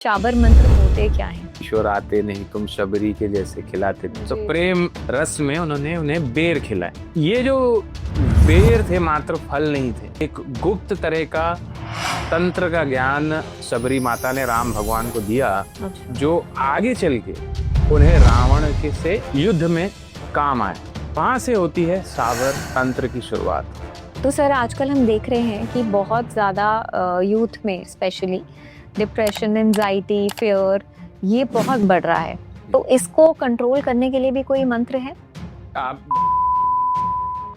शाबर मंत्र होते क्या हैं? किशोर आते नहीं तुम शबरी के जैसे खिलाते थे। तो प्रेम रस में उन्होंने उन्हें बेर खिलाए। ये जो बेर थे मात्र फल नहीं थे, एक गुप्त तरह का तंत्र का ज्ञान शबरी माता ने राम भगवान को दिया, जो आगे चल के उन्हें रावण के से युद्ध में काम आए। वहां से होती है शाबर तंत्र की शुरुआत। तो सर आजकल हम देख रहे हैं कि बहुत ज़्यादा यूथ में स्पेशली डिप्रेशन, एंजाइटी, फियर ये बहुत बढ़ रहा है। तो इसको कंट्रोल करने के लिए भी कोई मंत्र है?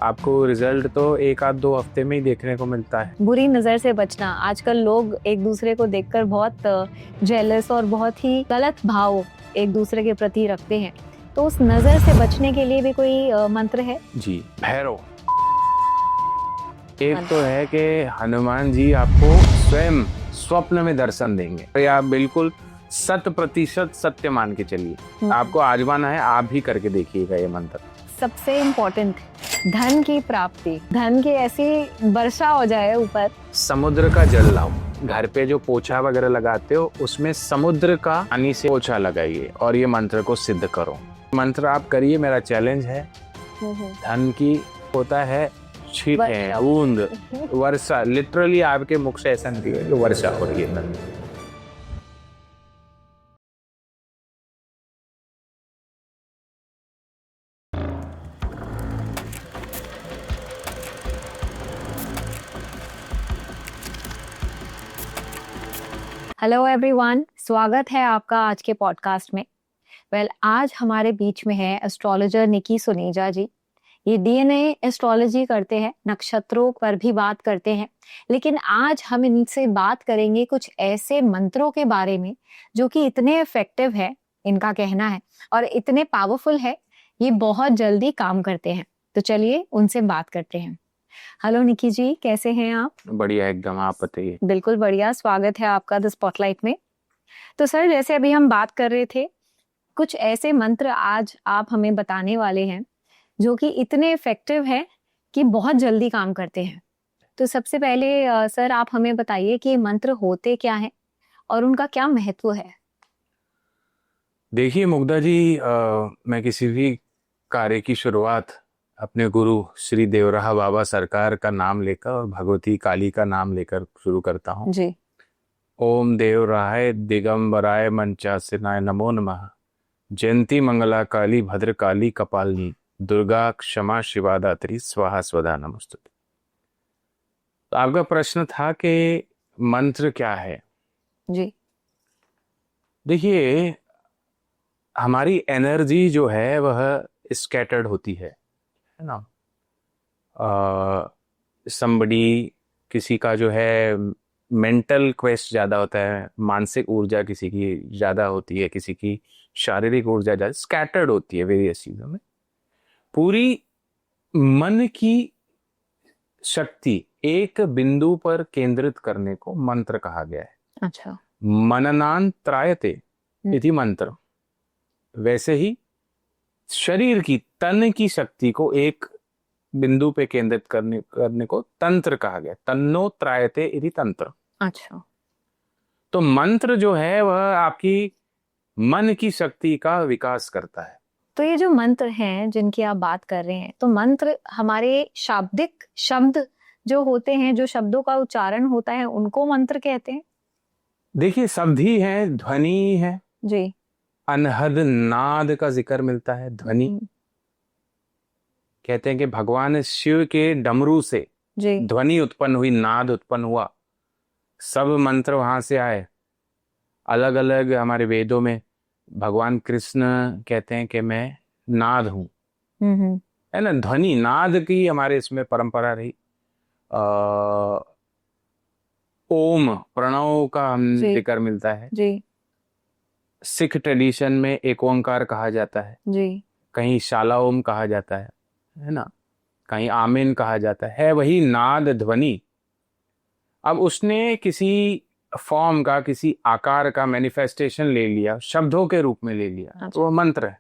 आपको रिजल्ट तो एक आध दो हफ्ते में ही देखने को मिलता है। बुरी नज़र से बचना, आजकल लोग एक दूसरे को देखकर बहुत जेलस और बहुत ही गलत भाव एक दूसरे के प्रति रखते हैं। तो उस नज़र से बचने के लिए भी कोई मंत्र है? जी, भैरव। एक तो है कि हनुमान जी आपको स्वयं स्वप्न में दर्शन देंगे, तो आप बिल्कुल 100% सत्य मान के चलिए। आपको आजमाना है, आप भी करके देखिएगा ये मंत्र। सबसे इम्पोर्टेंट, धन की प्राप्ति, धन की ऐसी वर्षा हो जाए ऊपर। समुद्र का जल लाओ, घर पे जो पोछा वगैरह लगाते हो उसमें समुद्र का पानी से पोछा लगाइए और ये मंत्र को सिद्ध करो। मंत्र आप करिए, मेरा चैलेंज है। धन की होता है छींटे, बूंद, वर्षा। लिटरली आपके मुख से ऐसा निकले कि वर्षा हो रही है। हेलो एवरीवन, स्वागत है आपका आज के पॉडकास्ट में। आज हमारे बीच में है एस्ट्रोलॉजर निकी सुनेजा जी। ये डीएनए एस्ट्रोलॉजी करते हैं, नक्षत्रों पर भी बात करते हैं, लेकिन आज हम इनसे बात करेंगे कुछ ऐसे मंत्रों के बारे में जो कि इतने इफेक्टिव है, इनका कहना है, और इतने पावरफुल है, ये बहुत जल्दी काम करते हैं। तो चलिए उनसे बात करते हैं। हेलो निकी जी, कैसे हैं आप? बढ़िया एकदम, आप बताइए। बिल्कुल बढ़िया, स्वागत है आपका द स्पॉटलाइट में। तो सर, जैसे अभी हम बात कर रहे थे, कुछ ऐसे मंत्र आज आप हमें बताने वाले हैं जो कि इतने इफेक्टिव है कि बहुत जल्दी काम करते हैं। तो सबसे पहले सर आप हमें बताइए कि ये मंत्र होते क्या हैं और उनका क्या महत्व है? देखिए मुग्धा जी, मैं किसी भी कार्य की शुरुआत अपने गुरु श्री देवराहा बाबा सरकार का नाम लेकर और भगवती काली का नाम लेकर शुरू करता हूँ। जी। ओम देवराय दिगंबराय मंचासिनाय नमो नमः। जयंती मंगला काली भद्र काली कपालिनी दुर्गा क्षमा शिवा दात्री स्वाहा स्वधा नमस्तुते। तो आपका प्रश्न था कि मंत्र क्या है। जी। देखिए, हमारी एनर्जी जो है वह स्कैटर्ड होती है ना। समबडी, किसी का जो है मेंटल क्वेस्ट ज्यादा होता है, मानसिक ऊर्जा किसी की ज्यादा होती है, किसी की शारीरिक ऊर्जा ज्यादा स्कैटर्ड होती है वेरियस चीजों में। पूरी मन की शक्ति एक बिंदु पर केंद्रित करने को मंत्र कहा गया है। अच्छा। मननांत्रायते इति मंत्र। वैसे ही शरीर की, तन की शक्ति को एक बिंदु पे केंद्रित करने को तंत्र कहा गया। तन्नो त्रायते इति तंत्र। अच्छा। तो मंत्र जो है वह आपकी मन की शक्ति का विकास करता है। तो ये जो मंत्र हैं जिनकी आप बात कर रहे हैं, तो मंत्र हमारे शाब्दिक शब्द जो होते हैं, जो शब्दों का उच्चारण होता है, उनको मंत्र कहते हैं? देखिए, शब्द ही है, ध्वनि है जी। अनहद नाद का जिक्र मिलता है। ध्वनि कहते हैं कि भगवान शिव के डमरू से ध्वनि उत्पन्न हुई, नाद उत्पन्न हुआ। सब मंत्र वहां से आए। अलग अलग हमारे वेदों में भगवान कृष्ण कहते हैं कि मैं नाद हूं, है ना। ध्वनि नाद की हमारे इसमें परंपरा रही। ओम प्रणव का हम जिक्र मिलता है। जी। सिख ट्रेडिशन में एक ओंकार कहा जाता है जी। कहीं शाला ओम कहा जाता है ना, कहीं आमीन कहा जाता है वही नाद ध्वनि। अब उसने किसी फॉर्म का, किसी आकार का मैनिफेस्टेशन ले लिया, शब्दों के रूप में ले लिया, तो वो मंत्र है।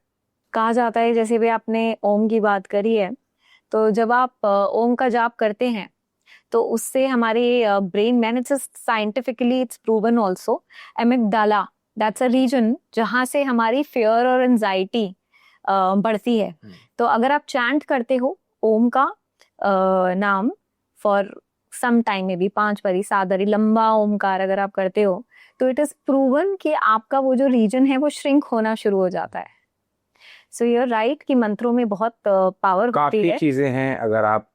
कहा जाता है, जैसे भी आपने ओम की बात करी है, तो जब आप ओम का जाप करते हैं तो उससे हमारे ब्रेन में, it's scientifically it's proven also, amygdala, that's a reason जहाँ से हमारी फियर और एंजाइटी बढ़ती है। तो अगर आप चैंट करते हो ओम का नाम फॉर सम टाइम, में भी 5 बारी 7 बारी लंबा ओमकार अगर आप करते हो, तो इट इज प्रूवन कि आपका वो जो रीजन है वो श्रिंक होना शुरू हो जाता है। सो यू आर राइट कि मंत्रों में बहुत पावर होती काफी है। चीजें हैं। अगर आप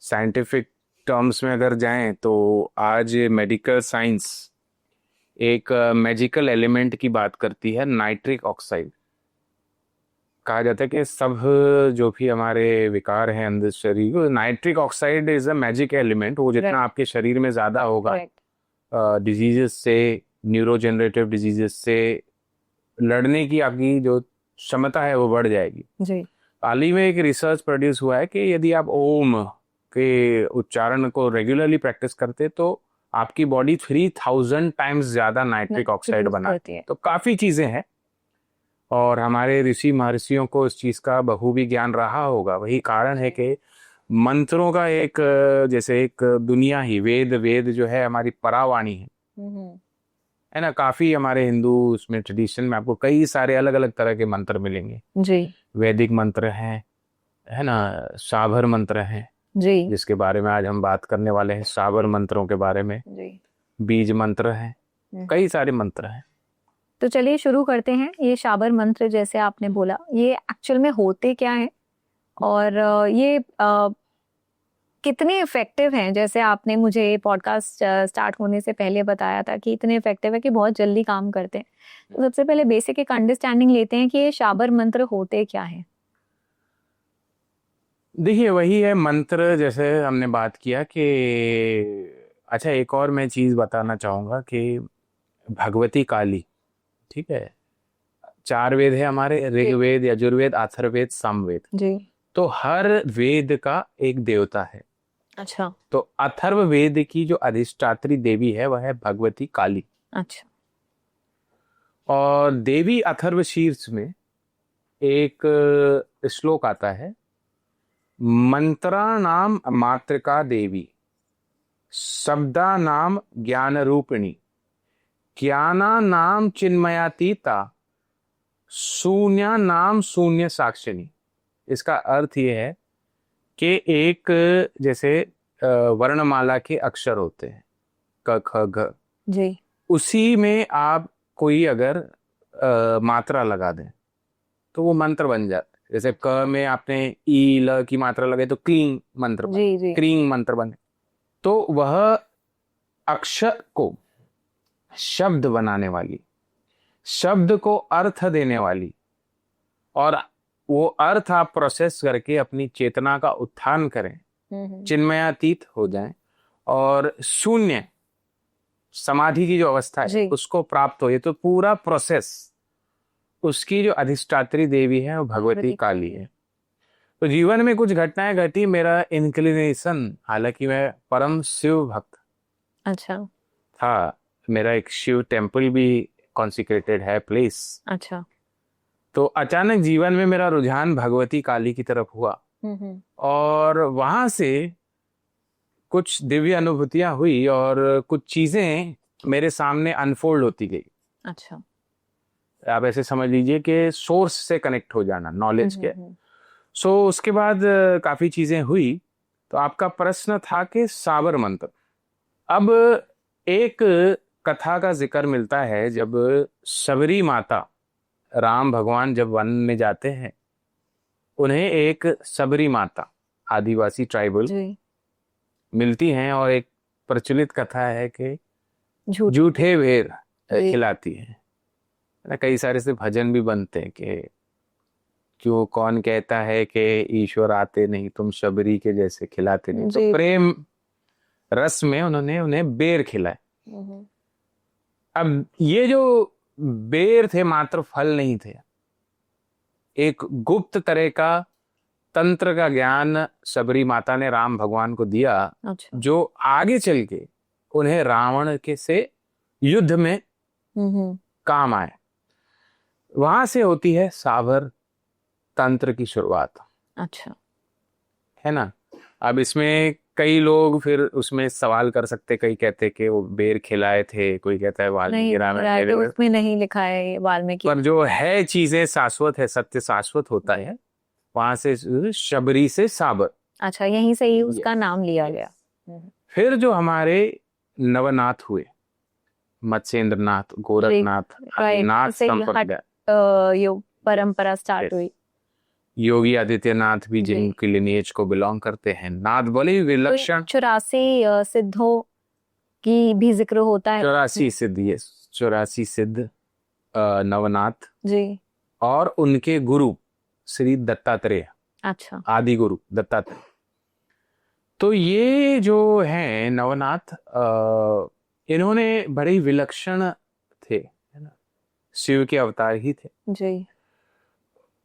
साइंटिफिक टर्म्स में अगर जाएं तो आज मेडिकल साइंस एक मैजिकल एलिमेंट की बात करती है, नाइट्रिक ऑक्साइड। कहा जाता है कि सब जो भी हमारे विकार हैं अंदर शरीर, nitric oxide is a magic element. वो जितना Right. आपके शरीर में ज्यादा होगा, Correct. डिजीजेस से, न्यूरोजेनरेटिव डिजीजेस से लड़ने की आपकी जो क्षमता है वो बढ़ जाएगी। जी। हाल ही में एक रिसर्च प्रोड्यूस हुआ है कि यदि आप ओम के उच्चारण को रेगुलरली प्रैक्टिस करते तो आपकी बॉडी 3000 टाइम्स ज्यादा नाइट्रिक ऑक्साइड बनाती है। तो काफी चीजें हैं, और हमारे ऋषि महर्षियों को इस चीज का बखूबी ज्ञान रहा होगा। वही कारण है कि मंत्रों का एक जैसे एक दुनिया ही, वेद जो है हमारी परावाणी है ना। काफी हमारे हिंदू उसमें ट्रेडिशन में आपको कई सारे अलग अलग तरह के मंत्र मिलेंगे जी। वैदिक मंत्र हैं, है ना, शाबर मंत्र हैं जी। जिसके बारे में आज हम बात करने वाले हैं, शाबर मंत्रों के बारे में। जी। बीज मंत्र हैं, कई सारे मंत्र हैं। तो चलिए शुरू करते हैं। ये शाबर मंत्र जैसे आपने बोला, ये एक्चुअल में होते क्या है और ये कितने इफेक्टिव हैं? जैसे आपने मुझे पॉडकास्ट स्टार्ट होने से पहले बताया था कि इतने इफेक्टिव है कि बहुत जल्दी काम करते हैं। तो सबसे पहले बेसिक एक अंडरस्टैंडिंग लेते हैं कि ये शाबर मंत्र होते क्या हैं। देखिए, वही है मंत्र, जैसे हमने बात किया कि अच्छा, एक और मैं चीज बताना चाहूंगा कि भगवती काली, ठीक है, 4 वेद है हमारे, ऋग्वेद, यजुर्वेद, अथर्ववेद, सामवेद। जी। तो हर वेद का एक देवता है। अच्छा। तो अथर्व वेद की जो अधिष्ठात्री देवी है वह है भगवती काली। अच्छा। और देवी अथर्व शीर्ष में एक श्लोक आता है, मंत्रा नाम मातृका देवी, शब्दा नाम ज्ञान रूपिणी, ज्ञाना नाम चिन्मयातीता, शून्य नाम शून्य साक्षिणी। इसका अर्थ ये है कि एक जैसे वर्णमाला के अक्षर होते हैं, क ख घ जी। उसी में आप कोई अगर मात्रा लगा दें तो वो मंत्र बन जाता है। जैसे क में आपने ई ल की मात्रा लगाई तो क्लीं मंत्र बने, जी। जी। क्रीं मंत्र बने। तो वह अक्षर को शब्द बनाने वाली, शब्द को अर्थ देने वाली, और वो अर्थ आप प्रोसेस करके अपनी चेतना का उत्थान करें, चिन्मयातीत हो जाएं, और शून्य समाधि की जो अवस्था है उसको प्राप्त हो। ये तो पूरा प्रोसेस उसकी जो अधिष्ठात्री देवी है वो भगवती काली है। तो जीवन में कुछ घटनाएं घटी, मेरा इंक्लिनेशन, हालांकि मैं परम शिव भक्त अच्छा था, मेरा एक शिव टेम्पल भी कॉन्सिक्रेटेड है प्लेस। अच्छा। तो अचानक जीवन में मेरा रुझान भगवती काली की तरफ हुआ, और वहां से कुछ दिव्य अनुभूतियां हुई और कुछ चीजें मेरे सामने अनफोल्ड होती गई। अच्छा। आप ऐसे समझ लीजिए कि सोर्स से कनेक्ट हो जाना, नॉलेज के। सो उसके बाद काफी चीजें हुई। तो आपका प्रश्न था कि साबर मंत्र। अब एक कथा का जिक्र मिलता है, जब शबरी माता, राम भगवान जब वन में जाते हैं, उन्हें एक शबरी माता, आदिवासी ट्राइबल मिलती हैं, और एक प्रचलित कथा है कि झूठे बेर खिलाती है ना। कई सारे से भजन भी बनते हैं कि क्यों, कौन कहता है कि ईश्वर आते नहीं, तुम शबरी के जैसे खिलाते नहीं। तो प्रेम रस में उन्होंने उन्हें बेर खिलाए। अब ये जो बेर थे मात्र फल नहीं थे, एक गुप्त तरह का तंत्र का ज्ञान शबरी माता ने राम भगवान को दिया। अच्छा। जो आगे चल के उन्हें रावण के से युद्ध में काम आए। वहां से होती है साबर तंत्र की शुरुआत। अच्छा। है ना। अब इसमें कई लोग फिर उसमें सवाल कर सकते, कई कहते कि वो बेर खिलाए थे, कोई कहता है वाल्मीकि नहीं, रामायण में। उसमें नहीं लिखा है ये वाल्मीकि। पर जो है चीजें शाश्वत है, सत्य शाश्वत होता है। वहां से शबरी से साबर। अच्छा, यहीं से ही उसका Yes, नाम लिया yes. गया। फिर जो हमारे नवनाथ हुए, मत्स्येंद्र नाथ, गोरखनाथ, राइट, नाथ से संप्रदाय, ये परंपरा स्टार्ट Yes. हुई। योगी आदित्यनाथ भी जी। जिनकी लिनिएज को बिलोंग करते हैं, नाथ बड़े विलक्षण। 84 सिद्धों की भी जिक्र होता है। 84 सिद्ध, ये 84 सिद्ध नवनाथ जी। और उनके गुरु श्री दत्तात्रेय, अच्छा। आदि गुरु दत्तात्रेय। तो ये जो है नवनाथ, इन्होंने बड़े ही विलक्षण थे, है ना, शिव के अवतार ही थे। जी।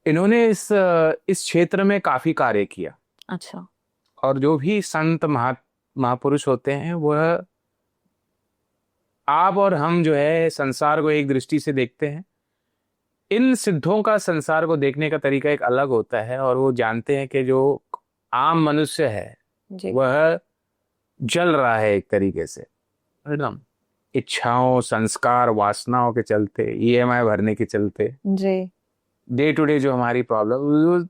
इन्होंने इस क्षेत्र में काफी कार्य किया। अच्छा। और जो भी संत महापुरुष होते हैं, वह आप और हम जो है संसार को एक दृष्टि से देखते हैं। इन सिद्धों का संसार को देखने का तरीका एक अलग होता है, और वो जानते हैं कि जो आम मनुष्य है जी। वह जल रहा है एक तरीके से, एकदम इच्छाओं, संस्कार, वासनाओं के चलते, ईएमआई भरने के चलते, जी। डे टू डे जो हमारी प्रॉब्लम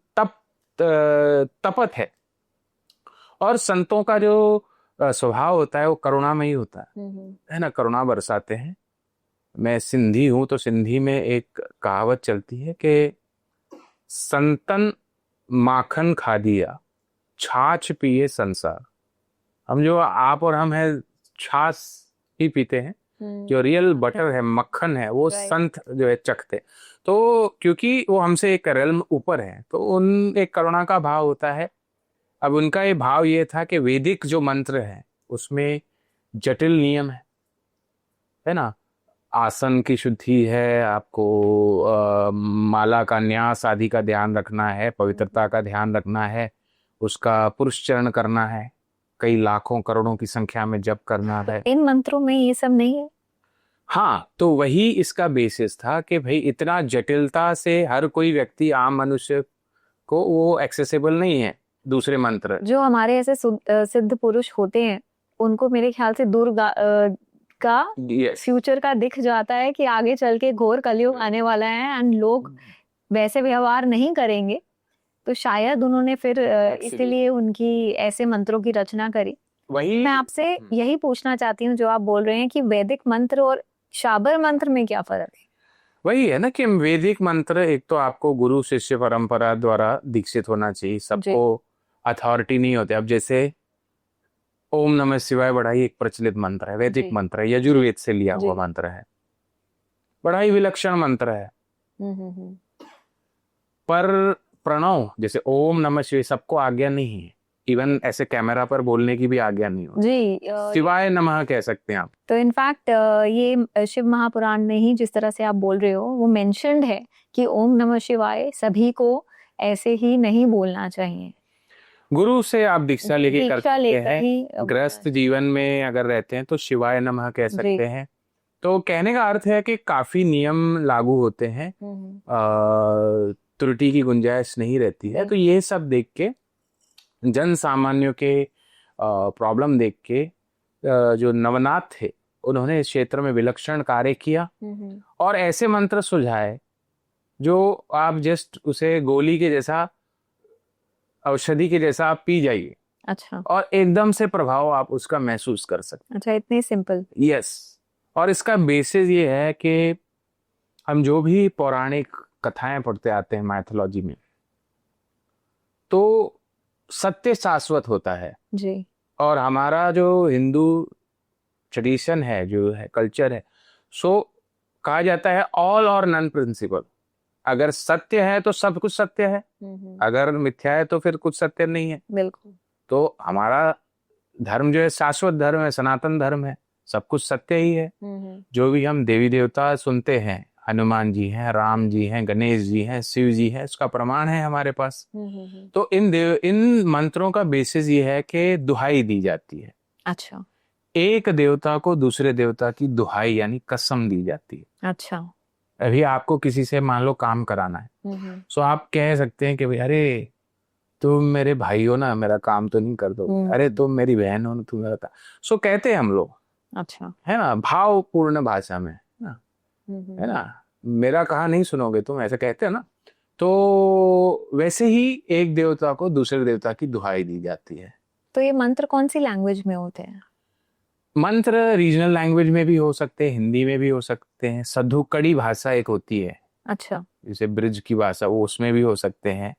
तपत है। और संतों का जो स्वभाव होता है वो करुणामयी होता है ना, करुणा बरसाते हैं। मैं सिंधी हूं तो सिंधी में एक कहावत चलती है कि संतन माखन खा दिया, छाछ पिए संसार। हम जो आप और हम है छाछ ही पीते हैं, जो रियल बटर है, मक्खन है, वो संत जो है चखते। तो क्योंकि वो हमसे एक रेल्म ऊपर है, तो उन एक करुणा का भाव होता है। अब उनका ये भाव ये था कि वैदिक जो मंत्र है उसमें जटिल नियम है ना, आसन की शुद्धि है, आपको माला का न्यास आदि का ध्यान रखना है, पवित्रता का ध्यान रखना है, उसका पुरुषचरण करना है, कई लाखों करोड़ों की संख्या में जप करना है। इन मंत्रों में ये सब नहीं है। हाँ, तो वही इसका बेसिस था कि भाई इतना जटिलता से हर कोई व्यक्ति, आम मनुष्य को वो एक्सेसिबल नहीं है। दूसरे मंत्र जो हमारे ऐसे सिद्ध पुरुष होते हैं, उनको मेरे ख्याल से दूर का फ्यूचर का दिख जाता है कि आगे चल के घोर कलयुग आने वाला है एंड लोग वैसे व्यवहार नहीं करेंगे, तो शायद उन्होंने फिर इसीलिए उनकी ऐसे मंत्रों की रचना करी। वही मैं आपसे यही पूछना चाहती हूँ, जो आप बोल रहे हैं कि वैदिक मंत्र और शाबर मंत्र में क्या फर्क है? वही है ना कि वैदिक मंत्र, एक तो आपको गुरु शिष्य परंपरा द्वारा दीक्षित होना चाहिए, सबको अथॉरिटी नहीं होते। अब जैसे ओम नमः शिवाय बड़ा ही एक प्रचलित मंत्र है, वैदिक मंत्र है, यजुर्वेद से लिया हुआ मंत्र है, बड़ा ही विलक्षण मंत्र है। पर प्रणव जैसे ओम नमः शिवाय सबको आज्ञा नहीं है, इवन ऐसे कैमरा पर बोलने की भी आज्ञा नहीं होती। जी, शिवाय नमः कह सकते हैं आप। तो इनफैक्ट ये शिव महापुराण में ही जिस तरह से आप बोल रहे हो वो मेंशन्ड है कि ओम नमः शिवाय सभी को ऐसे ही नहीं बोलना चाहिए। गुरु से आप दीक्षा लेके कर सकते हैं, गृहस्थ जीवन में अगर रहते हैं तो शिवाय नमः कह सकते हैं। तो कहने का अर्थ है कि काफी नियम लागू होते हैं, त्रुटि की गुंजाइश नहीं रहती है। तो ये सब देख के, जन सामान्यों के प्रॉब्लम देख के, जो नवनाथ थे उन्होंने इस क्षेत्र में विलक्षण कार्य किया और ऐसे मंत्र सुझाए जो आप जस्ट उसे गोली के जैसा, औषधि के जैसा आप पी जाइए। अच्छा। और एकदम से प्रभाव आप उसका महसूस कर सकते। अच्छा, इतने सिंपल। यस। और इसका बेसिस ये है कि हम जो भी पौराणिक कथाएं पढ़ते आते हैं माइथोलॉजी में, तो सत्य शाश्वत होता है जी। और हमारा जो हिंदू ट्रेडिशन है, जो है कल्चर है, सो कहा जाता है ऑल और नन प्रिंसिपल। अगर सत्य है तो सब कुछ सत्य है, अगर मिथ्या है तो फिर कुछ सत्य नहीं है। बिल्कुल। तो हमारा धर्म जो है शाश्वत धर्म है, सनातन धर्म है, सब कुछ सत्य ही है। जो भी हम देवी देवता सुनते हैं, हनुमान जी हैं, राम जी हैं, गणेश जी हैं, शिव जी हैं, उसका प्रमाण है हमारे पास। तो इन मंत्रों का बेसिस ये है कि दुहाई दी जाती है। अच्छा। एक देवता को दूसरे देवता की दुहाई यानी कसम दी जाती है। अच्छा। अभी आपको किसी से मान लो काम कराना है, सो आप कह सकते हैं कि भाई अरे तुम मेरे भाई हो ना, मेरा काम तो नहीं कर दोगे, अरे तुम मेरी बहन हो ना, तुम मेरा सो कहते हैं हम लोग, अच्छा। है ना, भावपूर्ण भाषा में, है ना, मेरा कहा नहीं सुनोगे तुम, ऐसे कहते हैं ना। तो वैसे ही एक देवता को दूसरे देवता की दुहाई दी जाती है। तो ये मंत्र कौन सी लैंग्वेज में होते हैं? मंत्र रीजनल लैंग्वेज में भी हो सकते हैं, हिंदी में भी हो सकते हैं, सधुकड़ी भाषा एक होती है, अच्छा। जैसे ब्रिज की भाषा, वो उसमें भी हो सकते हैं।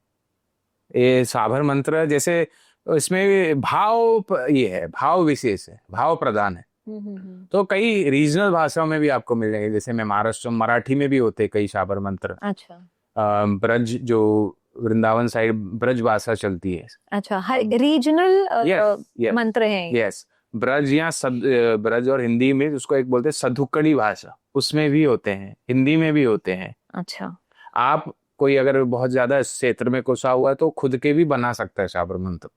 ये साबर मंत्र जैसे, इसमें ये है, भाव विशेष है, भाव प्रधान है। तो कई रीजनल भाषाओं में भी आपको मिल जाएंगे, जैसे मैं महाराष्ट्र मराठी में भी होते हैं कई साबर मंत्र। अच्छा। ब्रज जो वृंदावन साइड ब्रज भाषा चलती है। अच्छा, हर रीजनल yes, मंत्र हैं। यस, ब्रज या ब्रज, और हिंदी में उसको एक बोलते हैं सधुकड़ी भाषा, उसमें भी होते हैं, हिंदी में भी होते हैं। अच्छा। आप कोई अगर बहुत ज्यादा इस क्षेत्र में घुसा हुआ है तो खुद के भी बना सकता है साबर मंत्र,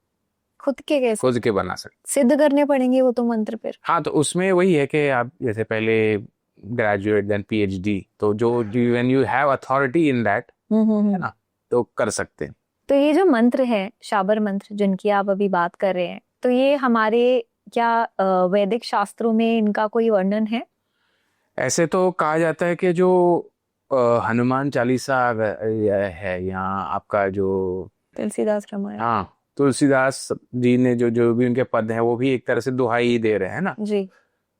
खुद के कैसे? खुद के बना सकते, सिद्ध करने पड़ेंगे वो तो मंत्र फिर? हाँ, तो उसमें वही है कि आप जैसे पहले ग्रेजुएट देन पीएचडी, तो जो when you have authority in that, है ना, तो कर सकते हैं। तो ये जो मंत्र है, शाबर मंत्र जिनकी आप अभी बात कर रहे हैं, तो ये हमारे क्या वैदिक शास्त्रों में इनका कोई वर्णन है? ऐसे तो कहा जाता है कि जो हनुमान चालीसा है, यहाँ आपका जो तुलसीदास रामायण। हाँ, तुलसीदास जी ने जो जो भी उनके पद हैं वो भी एक तरह से दुहाई ही दे रहे हैं ना जी।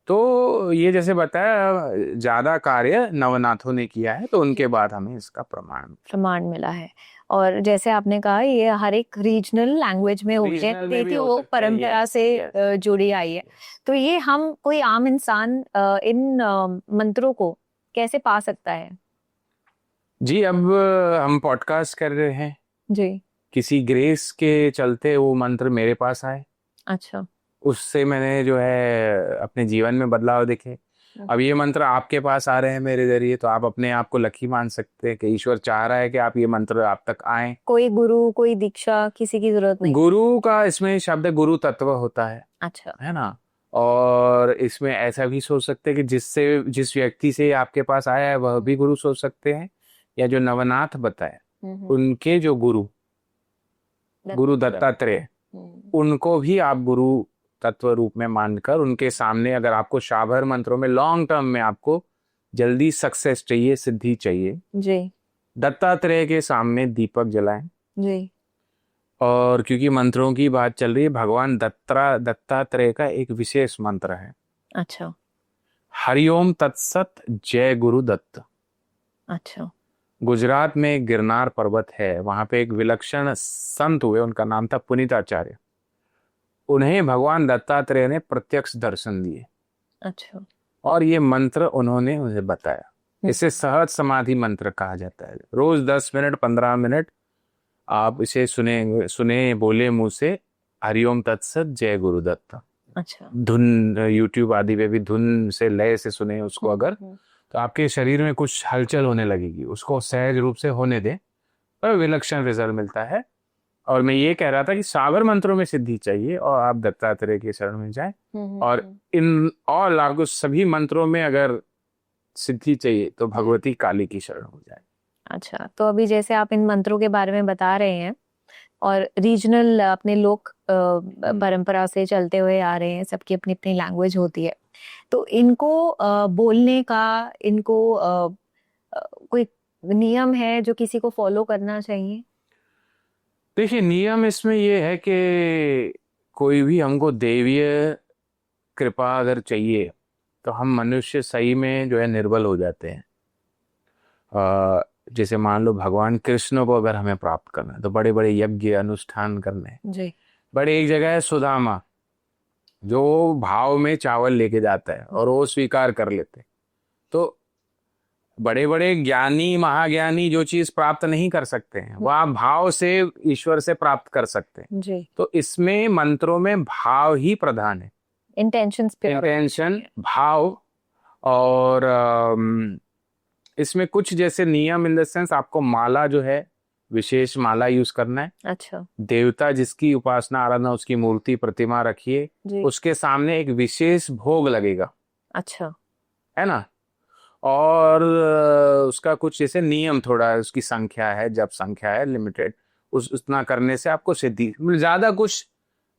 तो ये जैसे बताया, ज्यादा कार्य नवनाथों ने किया है, तो उनके बाद हमें इसका प्रमाण मिला है। और जैसे आपने कहा, ये हर एक रीजनल लैंग्वेज में होते हैं, क्योंकि वो परंपरा से जुड़ी आई है। तो ये हम कोई आम इंसान इन मंत्रों को कैसे पा सकता है? जी, अब हम पॉडकास्ट कर रहे हैं जी। किसी ग्रेस के चलते वो मंत्र मेरे पास आए। अच्छा। उससे मैंने जो है अपने जीवन में बदलाव देखे। अब ये मंत्र आपके पास आ रहे हैं मेरे जरिए, तो आप अपने आप को लकी मान सकते हैं कि ईश्वर चाह रहा है कि आप ये मंत्र आप तक आए। कोई गुरु, कोई दीक्षा, किसी की जरूरत नहीं? गुरु का इसमें शब्द गुरु तत्व होता है। अच्छा। है ना, और इसमें ऐसा भी सोच सकते हैं कि जिस व्यक्ति से आपके पास आया है वह भी गुरु सोच सकते हैं, या जो नवनाथ बताए उनके जो गुरु दत्तात्रेय, उनको भी आप गुरु तत्व रूप में मानकर उनके सामने, अगर आपको शाबर मंत्रों में लॉन्ग टर्म में आपको जल्दी सक्सेस चाहिए, सिद्धि चाहिए, जी, दत्तात्रेय के सामने दीपक जलाएं। जी। और क्योंकि मंत्रों की बात चल रही है, भगवान दत्तात्रेय का एक विशेष मंत्र है। अच्छा। हरिओम तत्सत जय गुरु दत्त। अच्छा। गुजरात में एक गिरनार पर्वत है, वहां पे एक विलक्षण संत हुए, उनका नाम था पुनीताचार्य। उन्हें भगवान दत्तात्रेय ने प्रत्यक्ष दर्शन दिए। अच्छा। और ये मंत्र उन्होंने उन्हें बताया। इसे सहज समाधि मंत्र कहा जाता है। रोज 10 मिनट 15 मिनट आप इसे सुने बोले मुंह से, हरिओम तत्सत जय गुरुदत्त। अच्छा। धुन यूट्यूब आदि पे भी धुन से लय से सुने उसको अगर, तो आपके शरीर में कुछ हलचल होने लगेगी। उसको सहज रूप से होने दें, और विलक्षण रिजल्ट मिलता है। और मैं ये कह रहा था कि साबर मंत्रों में सिद्धि चाहिए और आप दत्तात्रेय के शरण में जाएं, और इन और लागू सभी मंत्रों में अगर सिद्धि चाहिए तो भगवती काली की शरण हो जाए। अच्छा, तो अभी जैसे आप इन मंत्रों के बारे में बता रहे हैं, और रीजनल अपने लोक परंपरा से चलते हुए आ रहे हैं, सबकी अपनी अपनी लैंग्वेज होती है, तो इनको बोलने का, इनको कोई नियम है जो किसी को फॉलो करना चाहिए? देखिए, नियम इसमें ये है कि कोई भी हमको देवीय कृपा अगर चाहिए तो हम मनुष्य सही में जो है निर्बल हो जाते हैं। जैसे मान लो भगवान कृष्ण को अगर हमें प्राप्त करना है तो बड़े बड़े यज्ञ अनुष्ठान करने हैं। जी। बड़े एक जगह है सुदामा, जो भाव में चावल लेके जाता है और वो स्वीकार कर लेते। तो बड़े बड़े ज्ञानी महाज्ञानी जो चीज प्राप्त नहीं कर सकते हैं, वह आप भाव से ईश्वर से प्राप्त कर सकते हैं। जी। तो इसमें मंत्रों में भाव ही प्रधान है, इंटेंशन, भाव। और इसमें कुछ जैसे नियम इन द सेंस, आपको माला जो है विशेष माला यूज करना है। अच्छा। देवता जिसकी उपासना आराधना, उसकी मूर्ति प्रतिमा रखिए, उसके सामने एक विशेष भोग लगेगा। अच्छा। है ना, और उसका कुछ जैसे नियम, थोड़ा उसकी संख्या है, जब संख्या है लिमिटेड, उस उतना करने से आपको सिद्धि, ज्यादा कुछ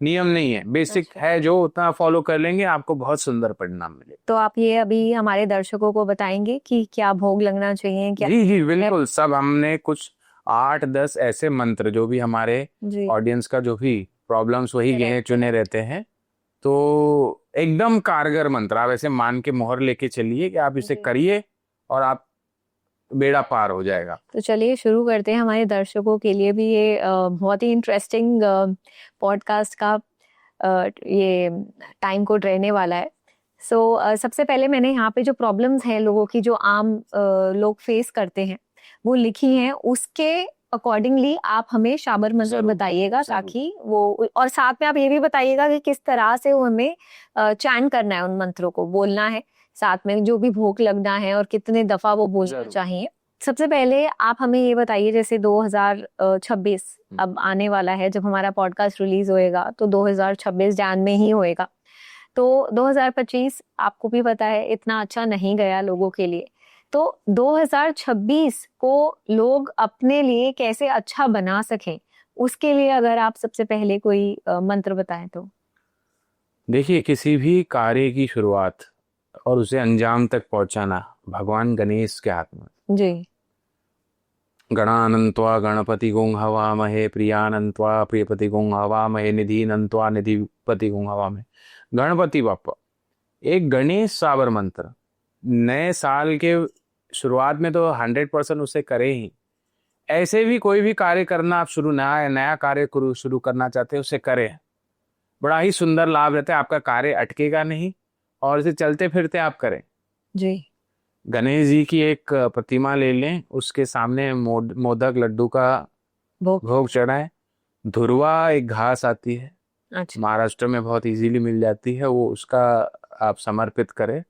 नियम नहीं है, बेसिक है, जो उतना फॉलो कर लेंगे आपको बहुत सुंदर परिणाम मिले। तो आप ये अभी हमारे दर्शकों को बताएंगे कि क्या भोग लगना चाहिए, क्या? जी जी बिल्कुल, सब हमने कुछ 8-10 ऐसे मंत्र जो भी हमारे ऑडियंस का जो भी प्रॉब्लम्स वही गिने चुने रहते हैं, तो एकदम कारगर मंत्र, आप ऐसे मान के मोहर लेके चलिए कि आप इसे करिए और आप बेड़ा पार हो जाएगा। तो चलिए शुरू करते हैं। हमारे दर्शकों के लिए भी ये बहुत ही इंटरेस्टिंग पॉडकास्ट का ये टाइम कोड रहने वाला है। सबसे पहले मैंने यहाँ पे जो प्रॉब्लम्स हैं लोगों की, जो आम लोग फेस करते हैं, वो लिखी हैं। उसके अकॉर्डिंगली आप हमें शाबर मंत्र बताइएगा, ताकि वो, और साथ में आप ये भी बताइएगा कि किस तरह से वो हमें चैन करना है, उन मंत्रों को बोलना है, साथ में जो भी भोग लगना है और कितने दफा वो बोलना चाहिए। सबसे पहले आप हमें ये बताइए, जैसे 2026 अब आने वाला है, जब हमारा पॉडकास्ट रिलीज होएगा तो 2026 जान में ही होएगा। तो 2025 आपको भी पता है इतना अच्छा नहीं गया लोगों के लिए। तो 2026 को लोग अपने लिए कैसे अच्छा बना सकें, उसके लिए अगर आप सबसे पहले कोई मंत्र बताएं तो। देखिए, किसी भी कार्य की शुरुआत और उसे अंजाम तक पहुंचाना भगवान गणेश के हाथ में। जी। गणानन्त्वा गणपति गुं हवामहे, प्रियानन्त्वा प्रियपति गुं हवामहे, निधीनन्त्वा निधिपति गुं हवामहे। गणपति बाप्पा, एक गणेश साबर मंत्र। नए साल के शुरुआत में तो 100% उसे करें ही। ऐसे भी कोई भी कार्य करना, आप नया कार्य शुरू करना चाहते हैं, उसे करें। बड़ा ही सुंदर लाभ रहता है, आपका कार्य अटकेगा नहीं और इसे चलते फिरते आप करें। जी। गणेश जी की एक प्रतिमा ले लें, उसके सामने मोदक लड्डू का भोग चढ़ाएं। धुरवा एक घास आती है, अच्छा। महाराष्ट्र में बहुत इजीली मिल जाती है, वो उसका आप समर्पित करें।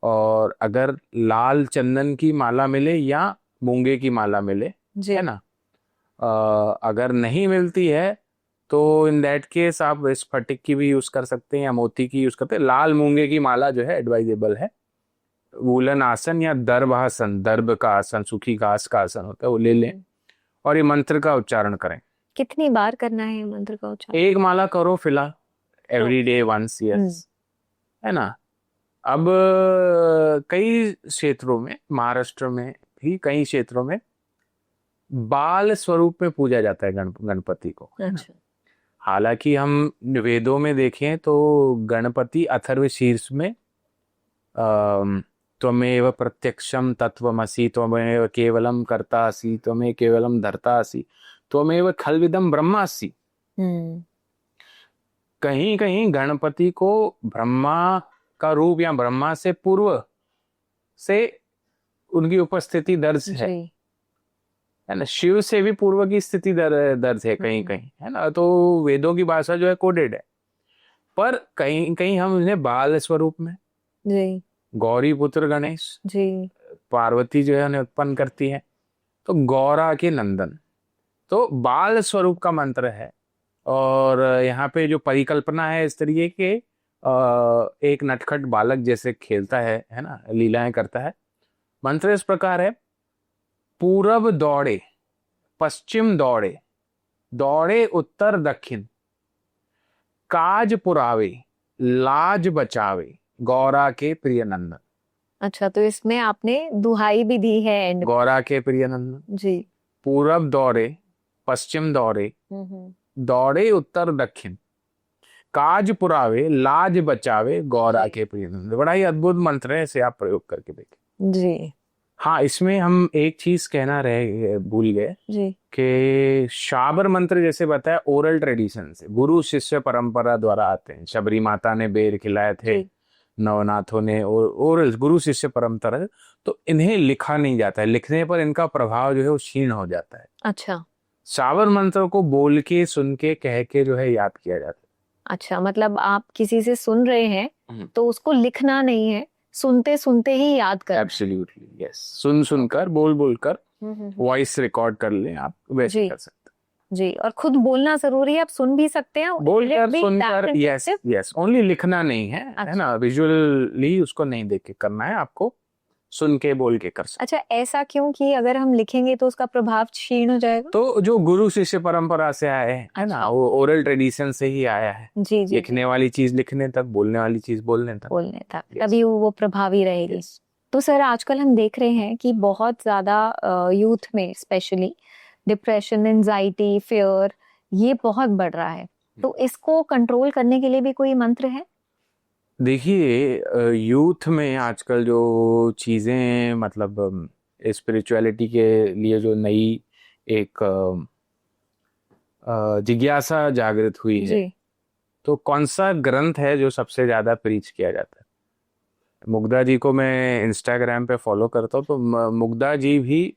और अगर लाल चंदन की माला मिले या मूंगे की माला मिले, है ना, अगर नहीं मिलती है तो इन दैट केस आप स्फटिक की भी यूज कर सकते हैं या मोती की यूज करते हैं। लाल मूंगे की माला जो है एडवाइजेबल है। वूलन आसन या दर्भासन, दर्भ का आसन, सूखी घास का आसन होता है, वो ले लें और ये मंत्र का उच्चारण करें। कितनी बार करना है मंत्र का उच्चारण? एक माला करो फिलहाल, एवरी डे वंस, यस, है ना। अब कई क्षेत्रों में, महाराष्ट्र में भी कई क्षेत्रों में बाल स्वरूप में पूजा जाता है गणपति को। अच्छा। हालांकि हम वेदों में देखें तो गणपति अथर्वशीर्ष में त्वमेव प्रत्यक्षम तत्वमसि, त्वमेव केवलम कर्तासि, त्वमेव केवलम धर्तासि, त्वमेव खल्विदम ब्रह्मासि। कहीं कहीं गणपति को ब्रह्मा का रूप या ब्रह्मा से पूर्व से उनकी उपस्थिति दर्ज है ना। शिव से भी पूर्व की स्थिति दर्ज है कहीं कहीं, है ना। तो वेदों की भाषा जो है कोडेड है, पर कहीं कहीं हम उन्हें बाल स्वरूप में, जी, गौरी पुत्र गणेश, जी, पार्वती जो है उन्हें उत्पन्न करती है, तो गौरा के नंदन, तो बाल स्वरूप का मंत्र है। और यहाँ पे जो परिकल्पना है इस तरीके के, एक नटखट बालक जैसे खेलता है ना, लीलाएं करता है। मंत्र इस प्रकार है, पूरब दौड़े, पश्चिम दौड़े, दौड़े उत्तर दक्षिण, काज पुरावे, लाज बचावे, गौरा के प्रिय नंदन। अच्छा, तो इसमें आपने दुहाई भी दी है एंड, गौरा के प्रिय नंदन, जी। पूरब दौड़े, पश्चिम दौड़े, दौड़े उत्तर दक्षिण, काज पुरावे, लाज बचावे, गौरा के प्रिय नंदन। बड़ा ही अद्भुत मंत्र है, इसे आप प्रयोग करके देखें, जी। हाँ, इसमें हम एक चीज कहना भूल गए जी, कि शाबर मंत्र जैसे बताया ओरल ट्रेडिशन से, गुरु शिष्य परंपरा द्वारा आते हैं। शबरी माता ने बेर खिलाए थे, नवनाथों ने, ओरल गुरु शिष्य परंपरा, तो इन्हें लिखा नहीं जाता है, लिखने पर इनका प्रभाव जो है वो क्षीण हो जाता है। अच्छा। शाबर मंत्र को बोल के, सुन के, कह के जो है याद किया जाता है। अच्छा, मतलब आप किसी से सुन रहे हैं तो उसको लिखना नहीं है, सुनते सुनते ही याद कर। Absolutely, yes. सुन सुनकर, बोल बोल कर, वॉइस रिकॉर्ड कर ले, आप वैसे कर सकते हैं जी। और खुद बोलना जरूरी है, आप सुन भी सकते हैं, बोलकर, सुनकर, यस यस, ओनली लिखना नहीं है, है ना। विजुअली उसको नहीं देख के करना है, आपको सुन के बोल के कर सकते। अच्छा, ऐसा क्यों कि अगर हम लिखेंगे तो उसका प्रभाव क्षीण हो जाएगा? तो जो गुरु शिष्य परंपरा से आए हैं, है ना, वो ओरल ट्रेडिशन से ही आया है। जी जी, लिखने वाली चीज लिखने तक, बोलने वाली चीज बोलने तक, बोलने तक, Yes. तभी वो प्रभावी रहेगी। Yes. तो सर आजकल हम देख रहे हैं कि बहुत ज्यादा यूथ में स्पेशली डिप्रेशन, एंजाइटी, फियर ये बहुत बढ़ रहा है। तो इसको कंट्रोल करने के लिए भी कोई मंत्र है? देखिए, यूथ में आजकल जो चीजें, मतलब स्पिरिचुअलिटी के लिए जो नई एक जिज्ञासा जागृत हुई है, जी तो कौन सा ग्रंथ है जो सबसे ज्यादा प्रीच किया जाता है? मुग्धा जी को मैं इंस्टाग्राम पे फॉलो करता हूँ, तो मुग्धा जी भी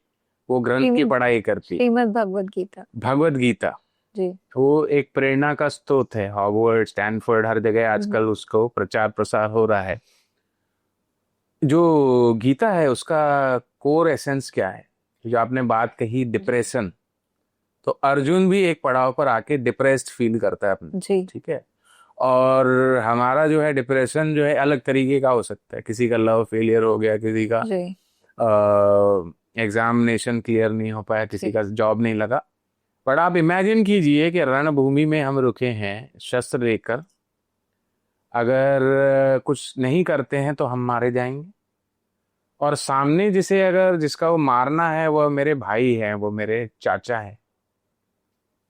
वो ग्रंथ की पढ़ाई करती है, श्रीमद् भगवद गीता। भगवद गीता। जी वो एक प्रेरणा का स्रोत है। हार्वर्ड, स्टैनफोर्ड, हर जगह आजकल उसको प्रचार प्रसार हो रहा है। जो गीता है उसका कोर एसेंस क्या है? जो आपने बात कही डिप्रेशन, तो अर्जुन भी एक पड़ाव पर आके डिप्रेस्ड फील करता है अपने, जी ठीक है। और हमारा जो है डिप्रेशन जो है अलग तरीके का हो सकता है। किसी का लव फेलियर हो गया, किसी का जी एग्जामिनेशन क्लियर नहीं हो पाया, किसी जी का जॉब नहीं लगा। पर आप इमेजिन कीजिए कि रणभूमि में हम रुके हैं शस्त्र लेकर, अगर कुछ नहीं करते हैं तो हम मारे जाएंगे। और सामने जिसे अगर जिसका वो मारना है वो मेरे भाई है, वो मेरे चाचा है,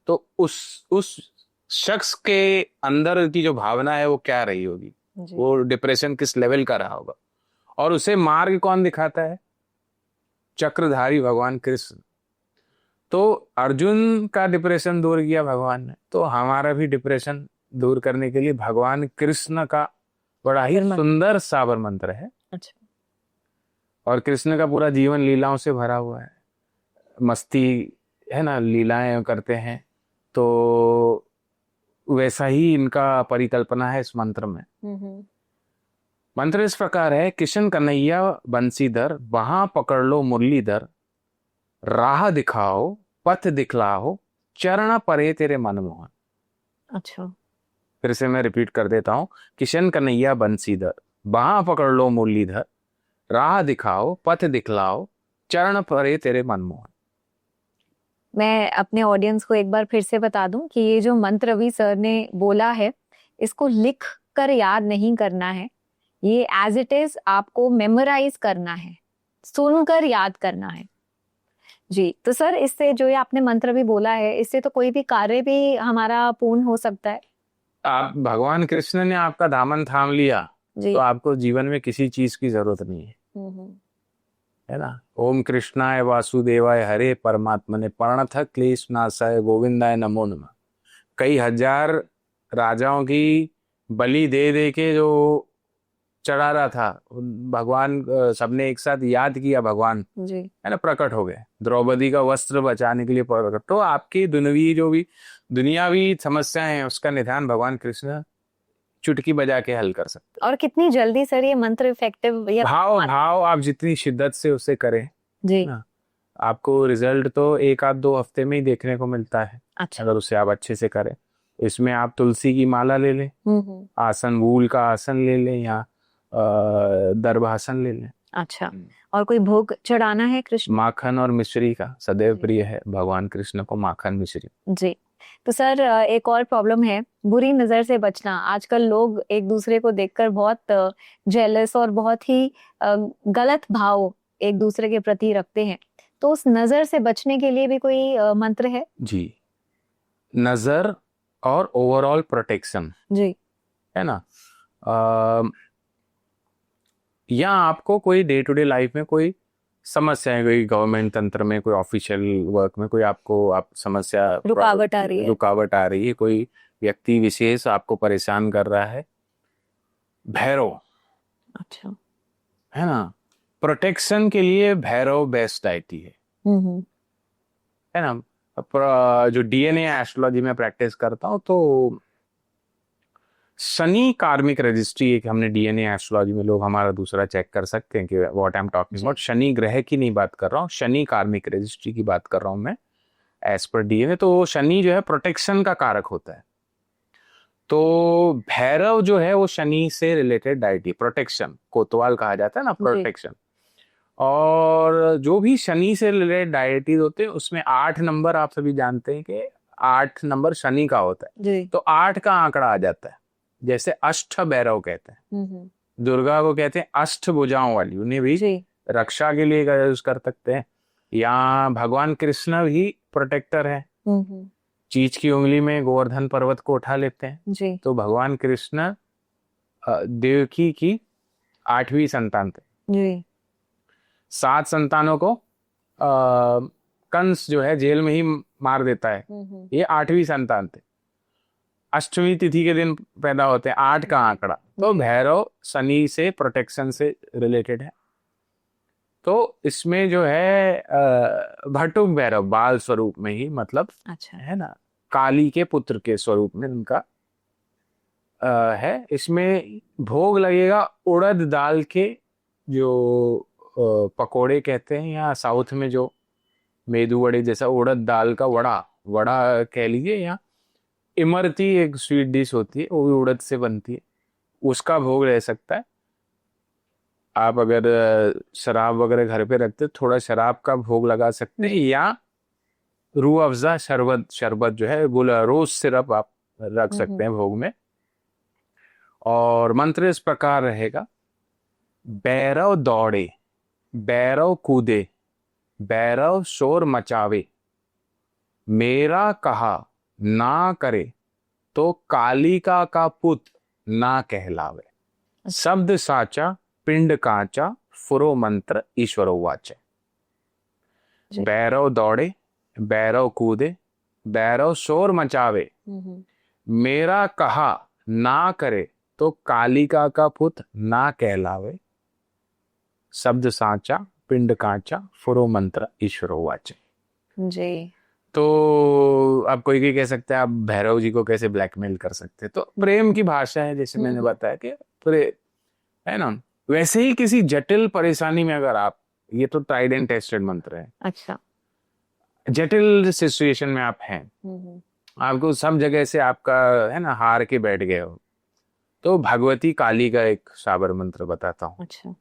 तो उस शख्स के अंदर की जो भावना है वो क्या रही होगी? जी वो डिप्रेशन किस लेवल का रहा होगा? और उसे मार्ग कौन दिखाता है? चक्रधारी भगवान कृष्ण। तो अर्जुन का डिप्रेशन दूर किया भगवान ने, तो हमारा भी डिप्रेशन दूर करने के लिए भगवान कृष्ण का बड़ा ही सुंदर साबर मंत्र है। अच्छा और कृष्ण का पूरा जीवन लीलाओं से भरा हुआ है, मस्ती है ना, लीलाएं करते हैं। तो वैसा ही इनका परिकल्पना है इस मंत्र में। मंत्र इस प्रकार है: किशन कन्हैया बंसीधर, वहां पकड़ लो मुरलीधर, राह दिखाओ पथ दिखलाओ, चरण परे तेरे मनमोहन। अच्छा फिर से मैं रिपीट कर देता हूं। किशन कन्हैया बंसीधर, वहां पकड़ लो मुरलीधर, राह दिखाओ पथ दिखलाओ, चरण परे तेरे मनमोहन। मैं अपने ऑडियंस को एक बार फिर से बता दूं कि ये जो मंत्र अभी सर ने बोला है, इसको लिख कर याद नहीं करना है, ये एज इट इज आपको मेमोराइज करना है, सुनकर याद करना है। जी, तो सर इससे जो ये आपने मंत्र भी बोला है, इससे तो कोई भी कार्य भी हमारा पूर्ण हो सकता है। आप भगवान कृष्ण ने आपका दामन थाम लिया जी तो आपको जीवन में किसी चीज की जरूरत नहीं है, है ना। ओम कृष्णाय वासुदेवाय हरे परमात्मने प्रणथ क्लेश नाशाय गोविंदाय नमो नमः। कई हजार राजाओं की बलि दे दे के जो चढ़ा रहा था, भगवान सबने एक साथ याद किया, भगवान जी है ना प्रकट हो गए। द्रौपदी का वस्त्र बचाने के लिए प्रकट। तो आपकी दुनियावी समस्याएं हैं, उसका निदान भगवान कृष्ण चुटकी बजा के हल कर सकते। और कितनी जल्दी सर ये मंत्र इफेक्टिव या भाव आप जितनी शिद्दत से उसे करें जी ना, आपको रिजल्ट तो 1 आध 2 हफ्ते में ही देखने को मिलता है। अच्छा अगर उसे आप अच्छे से करें। इसमें आप तुलसी की माला ले लें, आसन, वूल का आसन ले लें, या दर्भासन ले लें। अच्छा, और कोई भोग चढ़ाना है कृष्ण? माखन और मिश्री का सदैव प्रिय है भगवान कृष्ण को, माखन मिश्री। जी, तो सर एक और प्रॉब्लम है, बुरी नजर से बचना। आजकल लोग एक दूसरे को देखकर बहुत जेलस और बहुत ही गलत भाव एक दूसरे के प्रति रखते हैं, तो उस नजर से बचने के लिए भी कोई मंत्र है? जी, नजर और ओवरऑल प्रोटेक्शन, जी है ना। या आपको कोई डे टू डे लाइफ में कोई समस्या है, कोई गवर्नमेंट तंत्र में, कोई ऑफिशियल वर्क में कोई आप समस्या, रुकावट आ रही है, कोई व्यक्ति विशेष आपको परेशान कर रहा है, भैरव, अच्छा है ना, प्रोटेक्शन के लिए भैरव बेस्ट आईटी है ना। जो डीएनए एस्ट्रोलॉजी में प्रैक्टिस करता हूँ, तो शनि कार्मिक रजिस्ट्री, एक हमने डीएनए एस्ट्रोलॉजी में, लोग हमारा दूसरा चेक कर सकते हैं कि what I am talking about. Shani ग्रह की नहीं बात कर रहा हूँ, शनि कार्मिक रजिस्ट्री की बात कर रहा हूँ मैं, एज पर डीएनए। तो शनि जो है प्रोटेक्शन का कारक होता है। तो भैरव जो है वो शनि से रिलेटेड डाइटी, प्रोटेक्शन, कोतवाल कहा जाता है ना, प्रोटेक्शन। और जो भी शनि से रिलेटेड डायबिटीज होते हैं उसमें 8 नंबर आप सभी जानते हैं कि 8 नंबर शनि का होता है। जी। तो 8 का आंकड़ा आ जाता है। जैसे अष्ट भैरव कहते हैं, दुर्गा को कहते हैं अष्ट भुजाओं वाली, उन्हें भी जी। रक्षा के लिए यूज कर सकते हैं। या भगवान कृष्ण भी प्रोटेक्टर है। चीच की उंगली में गोवर्धन पर्वत को उठा लेते हैं। जी। तो भगवान कृष्ण देवकी की 8वीं संतान थे। जी। 7 संतानों को कंस जो है जेल में ही मार देता है, ये 8वीं संतान थे। अष्टमी तिथि के दिन पैदा होते हैं। 8 का आंकड़ा, तो भैरव शनि से प्रोटेक्शन से रिलेटेड है। तो इसमें जो है भट्टुक भैरव बाल स्वरूप में ही, मतलब अच्छा है ना, काली के पुत्र के स्वरूप में उनका है। इसमें भोग लगेगा उड़द दाल के, जो पकोड़े कहते हैं, या साउथ में जो मेदू वड़े जैसा उड़द दाल का वड़ा वड़ा कह लीजिए, या इमरती एक स्वीट डिश होती है, वो भी उड़द से बनती है, उसका भोग रह सकता है। आप अगर शराब वगैरह घर पे रखते थोड़ा शराब का भोग लगा सकते हैं, या रूह अफ़ज़ा शरबत जो है रोज सिरप आप रख सकते हैं भोग में। और मंत्र इस प्रकार रहेगा, भैरव दौड़े, भैरव कूदे, भैरव शोर मचावे, मेरा कहा ना करे तो कालिका का पुत ना कहलावे, शब्द साचा पिंड कांचा, फुरो मंत्र ईश्वरो वाचे। भैरव दौड़े, भैरव कूदे, भैरव शोर मचावे, मेरा कहा ना करे तो कालिका का पुत ना कहलावे, शब्द साचा पिंड कांचा, फुरो मंत्र ईश्वरो वाचे। जी। तो अब कोई कह सकता है आप भैरव जी को कैसे ब्लैकमेल कर सकते हैं, तो प्रेम की भाषा है, जैसे मैंने बताया कि है ना। वैसे ही किसी जटिल परेशानी में अगर आप, ये तो ट्राइड एंड टेस्टेड मंत्र है। अच्छा। जटिल सिचुएशन में आप हैं, आपको सब जगह से आपका है ना हार के बैठ गए हो, तो भगवती काली का एक साबर मंत्र बताता हूँ। अच्छा।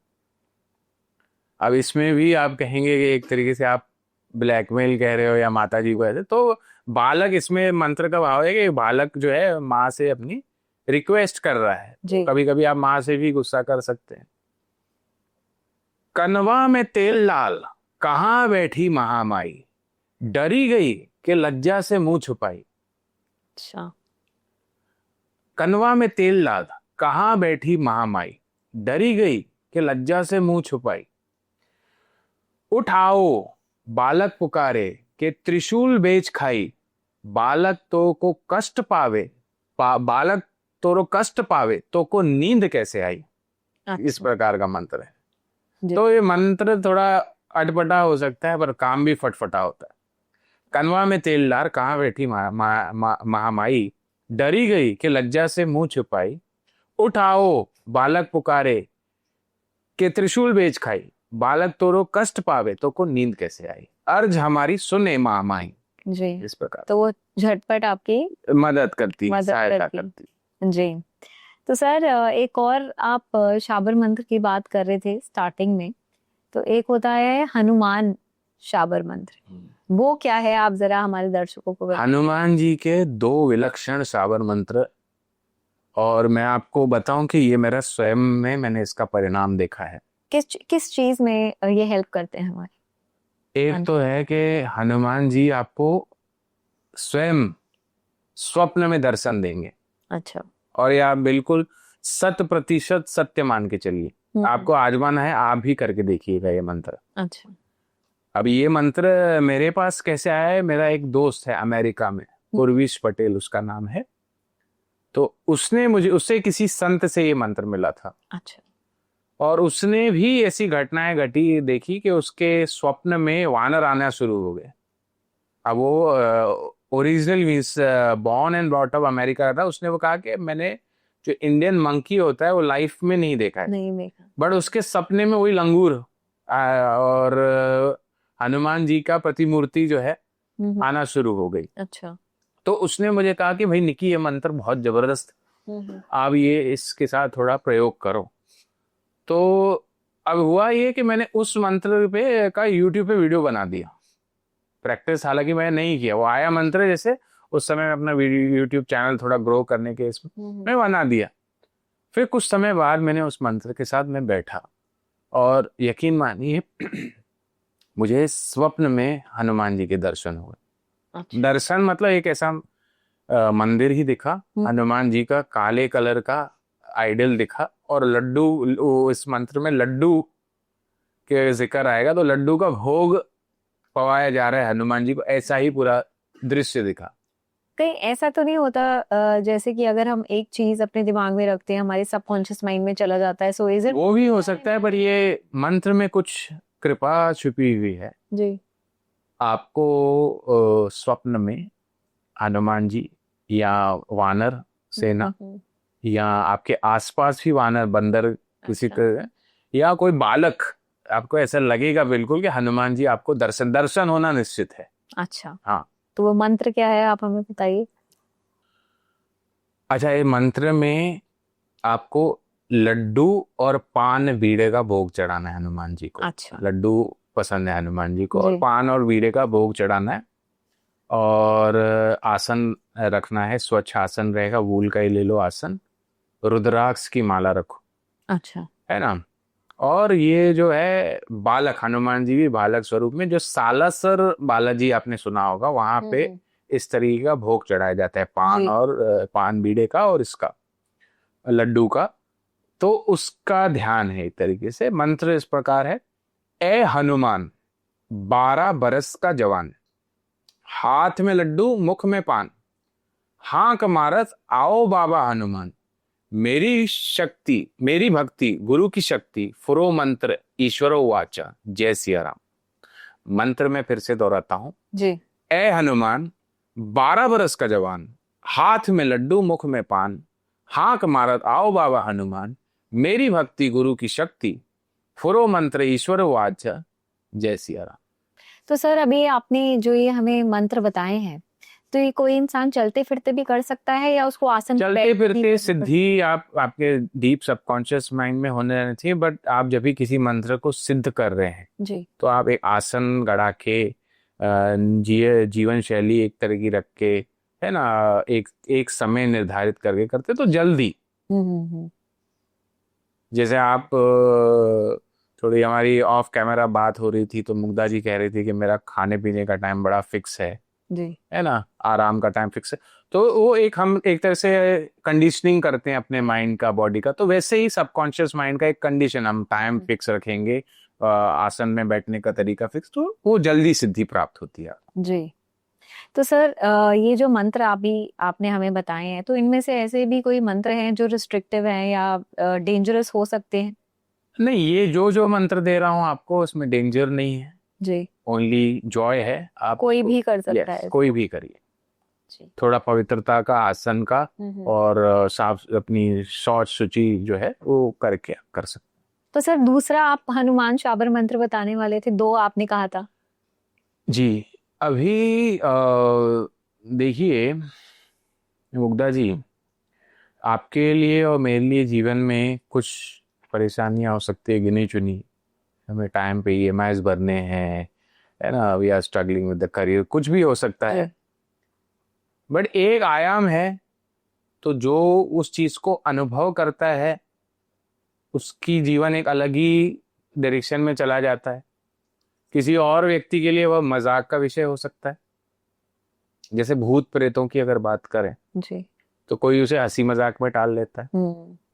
अब इसमें भी आप कहेंगे कि एक तरीके से आप ब्लैकमेल कह रहे हो या माता जी को ऐसे, तो बालक, इसमें मंत्र का भाव है कि बालक जो है माँ से अपनी रिक्वेस्ट कर रहा है। तो कभी कभी आप माँ से भी गुस्सा कर सकते हैं। कनवा में तेल लाल, कहाँ बैठी महामाई, डरी गई कि लज्जा से मुंह छुपाई। अच्छा। कनवा में तेल लाल, कहाँ बैठी महामाई, डरी गई कि लज्जा से मुंह छुपाई, उठाओ बालक पुकारे के त्रिशूल बेच खाई, बालक तो को कष्ट पावे, बालक तो कष्ट पावे तो को नींद कैसे आई। अच्छा। इस प्रकार का मंत्र है। तो ये मंत्र थोड़ा अटपटा हो सकता है पर काम भी फटफटा होता है। कनवा में तेल लार, कहाँ बैठी महामाई, डरी गई कि लज्जा से मुंह छुपाई, उठाओ बालक पुकारे के त्रिशूल बेच खाई, बालक तोरो कष्ट पावे तो को नींद कैसे आई, अर्ज हमारी सुने महामाई। जी। इस प्रकार तो वो झटपट आपकी मदद करती, सहायता करती। जी। तो सर एक और आप शाबर मंत्र की बात कर रहे थे स्टार्टिंग में, तो एक होता है हनुमान शाबर मंत्र, वो क्या है, आप जरा हमारे दर्शकों को बताएं। हनुमान जी के 2 विलक्षण शाबर मंत्र, और मैं आपको बताऊं कि ये मेरा स्वयं में मैंने इसका परिणाम देखा है। किस चीज में ये हेल्प करते हैं हमारे? एक तो है कि हनुमान जी आपको स्वयं स्वप्न में दर्शन देंगे। अच्छा। और ये आप बिल्कुल 100% सत्य मान के चलिए। आपको आजमाना है, आप भी करके देखिएगा ये मंत्र। अच्छा। अब ये मंत्र मेरे पास कैसे आया है, मेरा एक दोस्त है अमेरिका में, पूर्वीश पटेल उसका नाम है, तो उसने मुझे, उससे किसी संत से ये मंत्र मिला था। अच्छा। और उसने भी ऐसी घटनाएं घटी देखी कि उसके स्वप्न में वानर आना शुरू हो गए। अब वो original means born and brought up America था। उसने वो कहा कि मैंने जो इंडियन मंकी होता है वो लाइफ में नहीं देखा है, नहीं देखा, बट उसके सपने में वही लंगूर और हनुमान जी का प्रतिमूर्ति जो है आना शुरू हो गई। अच्छा। तो उसने मुझे कहा कि भाई निकी, ये मंत्र बहुत जबरदस्त, आप ये इसके साथ थोड़ा प्रयोग करो। तो अब हुआ ये कि मैंने उस मंत्र पे का यूट्यूब पे वीडियो बना दिया। प्रैक्टिस हालांकि मैंने नहीं किया, वो आया मंत्र जैसे उस समय मैं अपना यूट्यूब चैनल थोड़ा ग्रो करने के इसमें मैं बना दिया। फिर कुछ समय बाद मैंने उस मंत्र के साथ मैं बैठा और यकीन मानिए मुझे स्वप्न में हनुमान जी के दर्शन हुए। अच्छा। दर्शन मतलब एक ऐसा मंदिर ही दिखा, हनुमान जी का काले कलर का आइडल दिखा और लड्डू, इस मंत्र में लड्डू के जिक्र आएगा तो लड्डू का भोग पवाया जा रहा है हनुमान जी को, ऐसा ही पूरा दृश्य दिखा। कहीं ऐसा तो नहीं होता जैसे कि अगर हम एक चीज अपने दिमाग में रखते हैं हमारे सबकॉन्शियस माइंड में चला जाता है, सो इज इट? वो भी हो सकता है, पर ये मंत्र में कुछ कृपा छुपी हुई है जी। आपको स्वप्न में हनुमान जी या वानर सेना या आपके आसपास भी वानर बंदर किसी अच्छा। या कोई बालक, आपको ऐसा लगेगा बिल्कुल कि हनुमान जी आपको दर्शन होना निश्चित है। अच्छा, हाँ। तो वो मंत्र क्या है आप हमें बताइए। अच्छा, ये मंत्र में आपको लड्डू और पान बीड़े का भोग चढ़ाना है हनुमान जी को। अच्छा। लड्डू पसंद है हनुमान जी को और जी। पान और बीड़े का भोग चढ़ाना है और आसन रखना है, स्वच्छ आसन रहेगा, वूल का ही ले लो आसन, रुद्राक्ष की माला रखो। अच्छा। है ना। और ये जो है बालक, हनुमान जी भी बालक स्वरूप में, जो सालासर बालाजी आपने सुना होगा, वहां पे इस तरीके का भोग चढ़ाया जाता है, पान जी। और पान बीड़े का और इसका लड्डू का। तो उसका ध्यान है। एक तरीके से मंत्र इस प्रकार है, ए हनुमान 12 बरस का जवान, हाथ में लड्डू मुख में पान, हाँक मारत आओ बाबा हनुमान, मेरी शक्ति मेरी भक्ति गुरु की शक्ति, फुरो मंत्र ईश्वरो वाचा, जय सिया राम। मंत्र में फिर से दोहराता हूं जी। ए हनुमान 12 बरस का जवान, हाथ में लड्डू मुख में पान, हाँक मारत आओ बाबा हनुमान, मेरी भक्ति गुरु की शक्ति, फुरो मंत्र ईश्वर वाचा, जय सिया राम। तो सर अभी आपने जो ये हमें मंत्र बताए हैं, तो ये कोई इंसान चलते फिरते भी कर सकता है या उसको आसन चलते फिरते सिद्धि आपके डीप सबकॉन्शियस माइंड में होने रहनी चाहिए, बट आप जब भी किसी मंत्र को सिद्ध कर रहे हैं जी, तो आप एक आसन गड़ा के जीवन शैली एक तरह की रख के, है ना, एक समय निर्धारित करके करते तो जल्दी। जैसे आप थोड़ी हमारी ऑफ कैमरा बात हो रही थी तो मुग्धा जी कह रही थी कि मेरा खाने पीने का टाइम बड़ा फिक्स है जी, है ना, आराम का टाइम फिक्स है। तो वो हम एक तरह से कंडीशनिंग करते हैं अपने माइंड का, बॉडी का। तो वैसे ही सबकॉन्शियस माइंड का एक कंडीशन, हम टाइम फिक्स रखेंगे, आसन में बैठने का तरीका फिक्स, तो वो जल्दी सिद्धि प्राप्त होती है जी। तो सर ये जो मंत्र आपने हमें बताए हैं, तो इनमें से ऐसे भी कोई मंत्र हैं जो रिस्ट्रिक्टिव हैं या डेंजरस हो सकते हैं? नहीं, ये जो मंत्र दे रहा हूँ आपको उसमें डेंजर नहीं है जी, ओनली जॉय है। आप कोई भी कर सकता है? कोई भी करिए। थोड़ा पवित्रता का, आसन का और साफ अपनी शौच शुचि जो है वो करके कर सकते। तो सर दूसरा आप हनुमान शाबर मंत्र बताने वाले थे, 2 आपने कहा था। जी, अभी देखिए मुग्धा जी, आपके लिए और मेरे लिए जीवन में कुछ परेशानियां हो सकती है गिनी चुनी, हमें टाइम पे EMIs भरने हैं, है ना, we are struggling with the career, कुछ भी हो सकता है। बट एक आयाम है, तो जो उस चीज को अनुभव करता है उसकी जीवन एक अलग ही डायरेक्शन में चला जाता है। किसी और व्यक्ति के लिए वह मजाक का विषय हो सकता है। जैसे भूत प्रेतों की अगर बात करें जी, तो कोई उसे हंसी मजाक में टाल लेता है,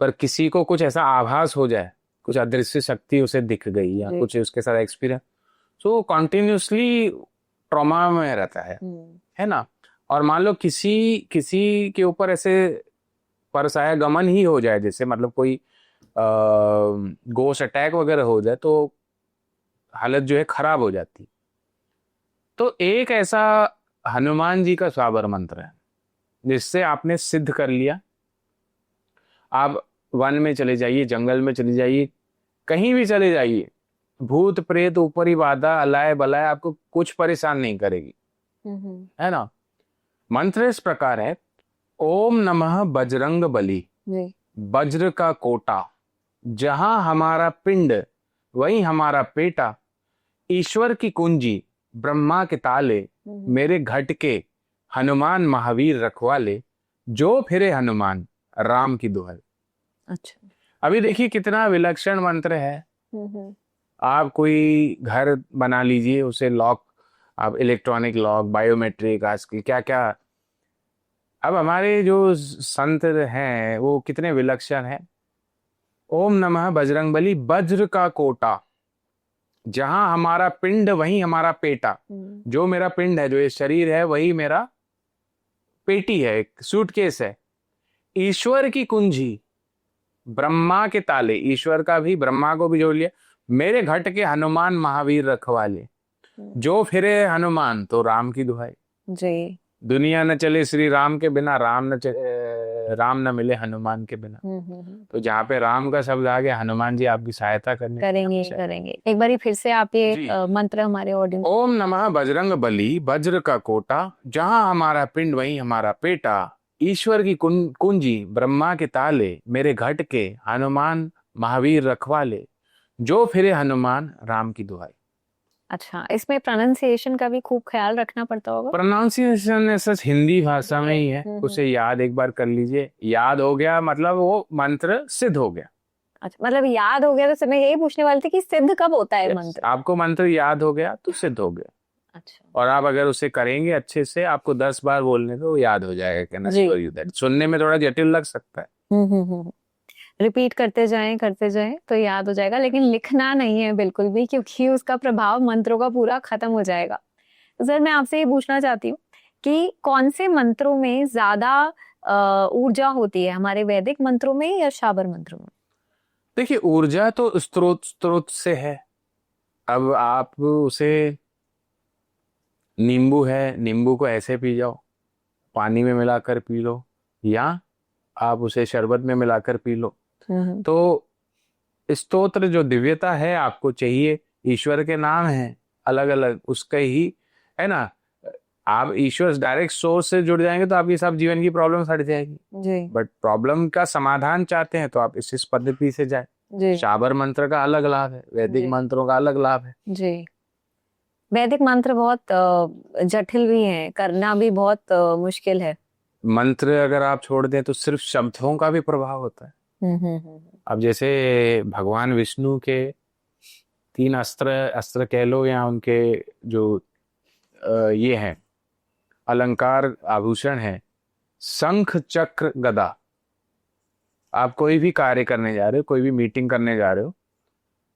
पर किसी को कुछ ऐसा आभास हो जाए, कुछ अदृश्य शक्ति उसे दिख गई या कुछ उसके साथ एक्सपीरियंस, तो कॉन्टिन्यूसली ट्रॉमा में रहता है ना। और मान लो किसी के ऊपर ऐसे परसाया गमन ही हो जाए, जैसे मतलब कोई गोस्ट अटैक वगैरह हो जाए, तो हालत जो है खराब हो जाती। तो एक ऐसा हनुमान जी का शाबर मंत्र है जिससे आपने सिद्ध कर लिया। आप वन में चले जाइए, जंगल में चले जाइए, कहीं भी चले जाइए, भूत प्रेत ऊपरी बाधा अलाय बलाय आपको कुछ परेशान नहीं करेगी, है ना। मंत्र इस प्रकार है, ओम नमः बजरंग बली, वज्र का कोटा, जहां हमारा पिंड वही हमारा पेटा, ईश्वर की कुंजी ब्रह्मा के ताले, मेरे घट के हनुमान महावीर रखवाले, जो फिरे हनुमान राम की दुहाई। अच्छा। अभी देखिए कितना विलक्षण मंत्र है। आप कोई घर बना लीजिए, उसे लॉक, आप इलेक्ट्रॉनिक लॉक, बायोमेट्रिक, आजकल क्या क्या। अब हमारे जो संत हैं वो कितने विलक्षण हैं। ओम नमः बजरंगबली, वज्र का कोटा, जहां हमारा पिंड वही हमारा पेटा। जो मेरा पिंड है, जो ये शरीर है, वही मेरा पेटी है, एक सूटकेस है। ईश्वर की कुंजी ब्रह्मा के ताले, ईश्वर का भी, ब्रह्मा को भी जोड़ लिया, मेरे घट के हनुमान महावीर रखवाले, जो फिरे हनुमान तो राम की दुहाई। जी। दुनिया न चले श्री राम के बिना, राम न मिले हनुमान के बिना। तो जहाँ पे राम का शब्द आ गया, हनुमान जी आपकी सहायता करेंगे। एक बारी फिर से आप ये मंत्र हमारे ऑडियंस। ओम नमः बजरंग बली, वज्र का कोटा, जहाँ हमारा पिंड वही हमारा पेटा, ईश्वर की कुंजी ब्रह्मा के ताले, मेरे घट के हनुमान महावीर रखवाले, जो फिरे हनुमान राम की दुहाई। अच्छा, इसमें प्रोनाउंसिएशन का भी खूब ख्याल रखना पड़ता होगा। प्रोनाउंसिएशन सच हिंदी भाषा में ही है, उसे याद एक बार कर लीजिए, याद हो गया मतलब वो मंत्र सिद्ध हो गया। अच्छा, मतलब याद हो गया तो मैं यही पूछने वाली थी कि सिद्ध कब होता है मंत्र। आपको मंत्र याद हो गया तो सिद्ध हो गया। अच्छा। और आप अगर उसे करेंगे अच्छे से, आपको 10 बार बोलने तो याद हो जाएगा। कहना सुनने में थोड़ा जटिल लग सकता है। रिपीट करते जाएं तो याद हो जाएगा, लेकिन लिखना नहीं है बिल्कुल भी, क्योंकि उसका प्रभाव मंत्रों का पूरा खत्म हो जाएगा। सर, मैं आपसे ये पूछना चाहती हूँ कि कौन से मंत्रों में ज्यादा ऊर्जा होती है, हमारे वैदिक मंत्रों में या शाबर मंत्रों में? देखिए, ऊर्जा तो स्त्रोत से है। अब आप उसे, नींबू है, नींबू को ऐसे पी जाओ, पानी में मिलाकर पी लो, या आप उसे शरबत में मिलाकर पी लो। तो स्तोत्र जो दिव्यता है आपको चाहिए, ईश्वर के नाम है अलग अलग, उसका ही है ना। आप ईश्वर डायरेक्ट सोर्स से जुड़ जाएंगे तो आपकी सब जीवन की प्रॉब्लम हट जाएगी। बट प्रॉब्लम का समाधान चाहते हैं तो आप इस पद्धति से जाए। शाबर मंत्र का अलग लाभ है, वैदिक मंत्रों का अलग लाभ है। जी। वैदिक मंत्र बहुत जटिल भी हैं, करना भी बहुत मुश्किल है। मंत्र अगर आप छोड़ दें तो सिर्फ शब्दों का भी प्रभाव होता है। अब जैसे भगवान विष्णु के 3 अस्त्र कह लो, या उनके जो ये हैं अलंकार आभूषण है, शंख चक्र गदा। आप कोई भी कार्य करने जा रहे हो, कोई भी मीटिंग करने जा रहे हो,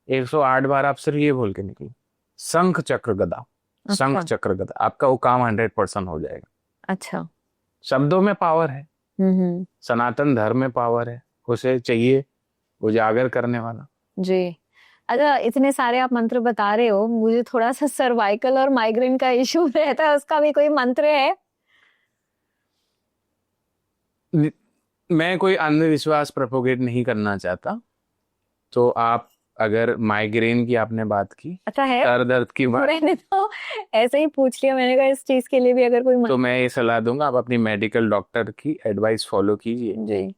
108 बार आप सिर्फ ये बोल के निकलो, शंख चक्र गदा। शंख चक्र गदा, आपका वो काम 100% हो जाएगा। अच्छा। शब्दों में पावर है, सनातन धर्म में पावर है, उसे चाहिए उजागर करने वाला। जी। अच्छा, इतने सारे आप मंत्र बता रहे हो, मुझे थोड़ा सा सर्वाइकल और माइग्रेन का इशू रहता है, उसका भी कोई मंत्र है? मैं कोई अंधविश्वास प्रोपोगेट नहीं करना चाहता, तो आप अगर माइग्रेन की आपने बात की, अच्छा है, सर दर्द की बात, मैंने तो ऐसे ही पूछ लिया, मैंने कहा इस चीज के लिए भी अगर कोई तो मैं ये सलाह दूंगा, आप अपनी मेडिकल डॉक्टर की एडवाइस फॉलो कीजिए। जी।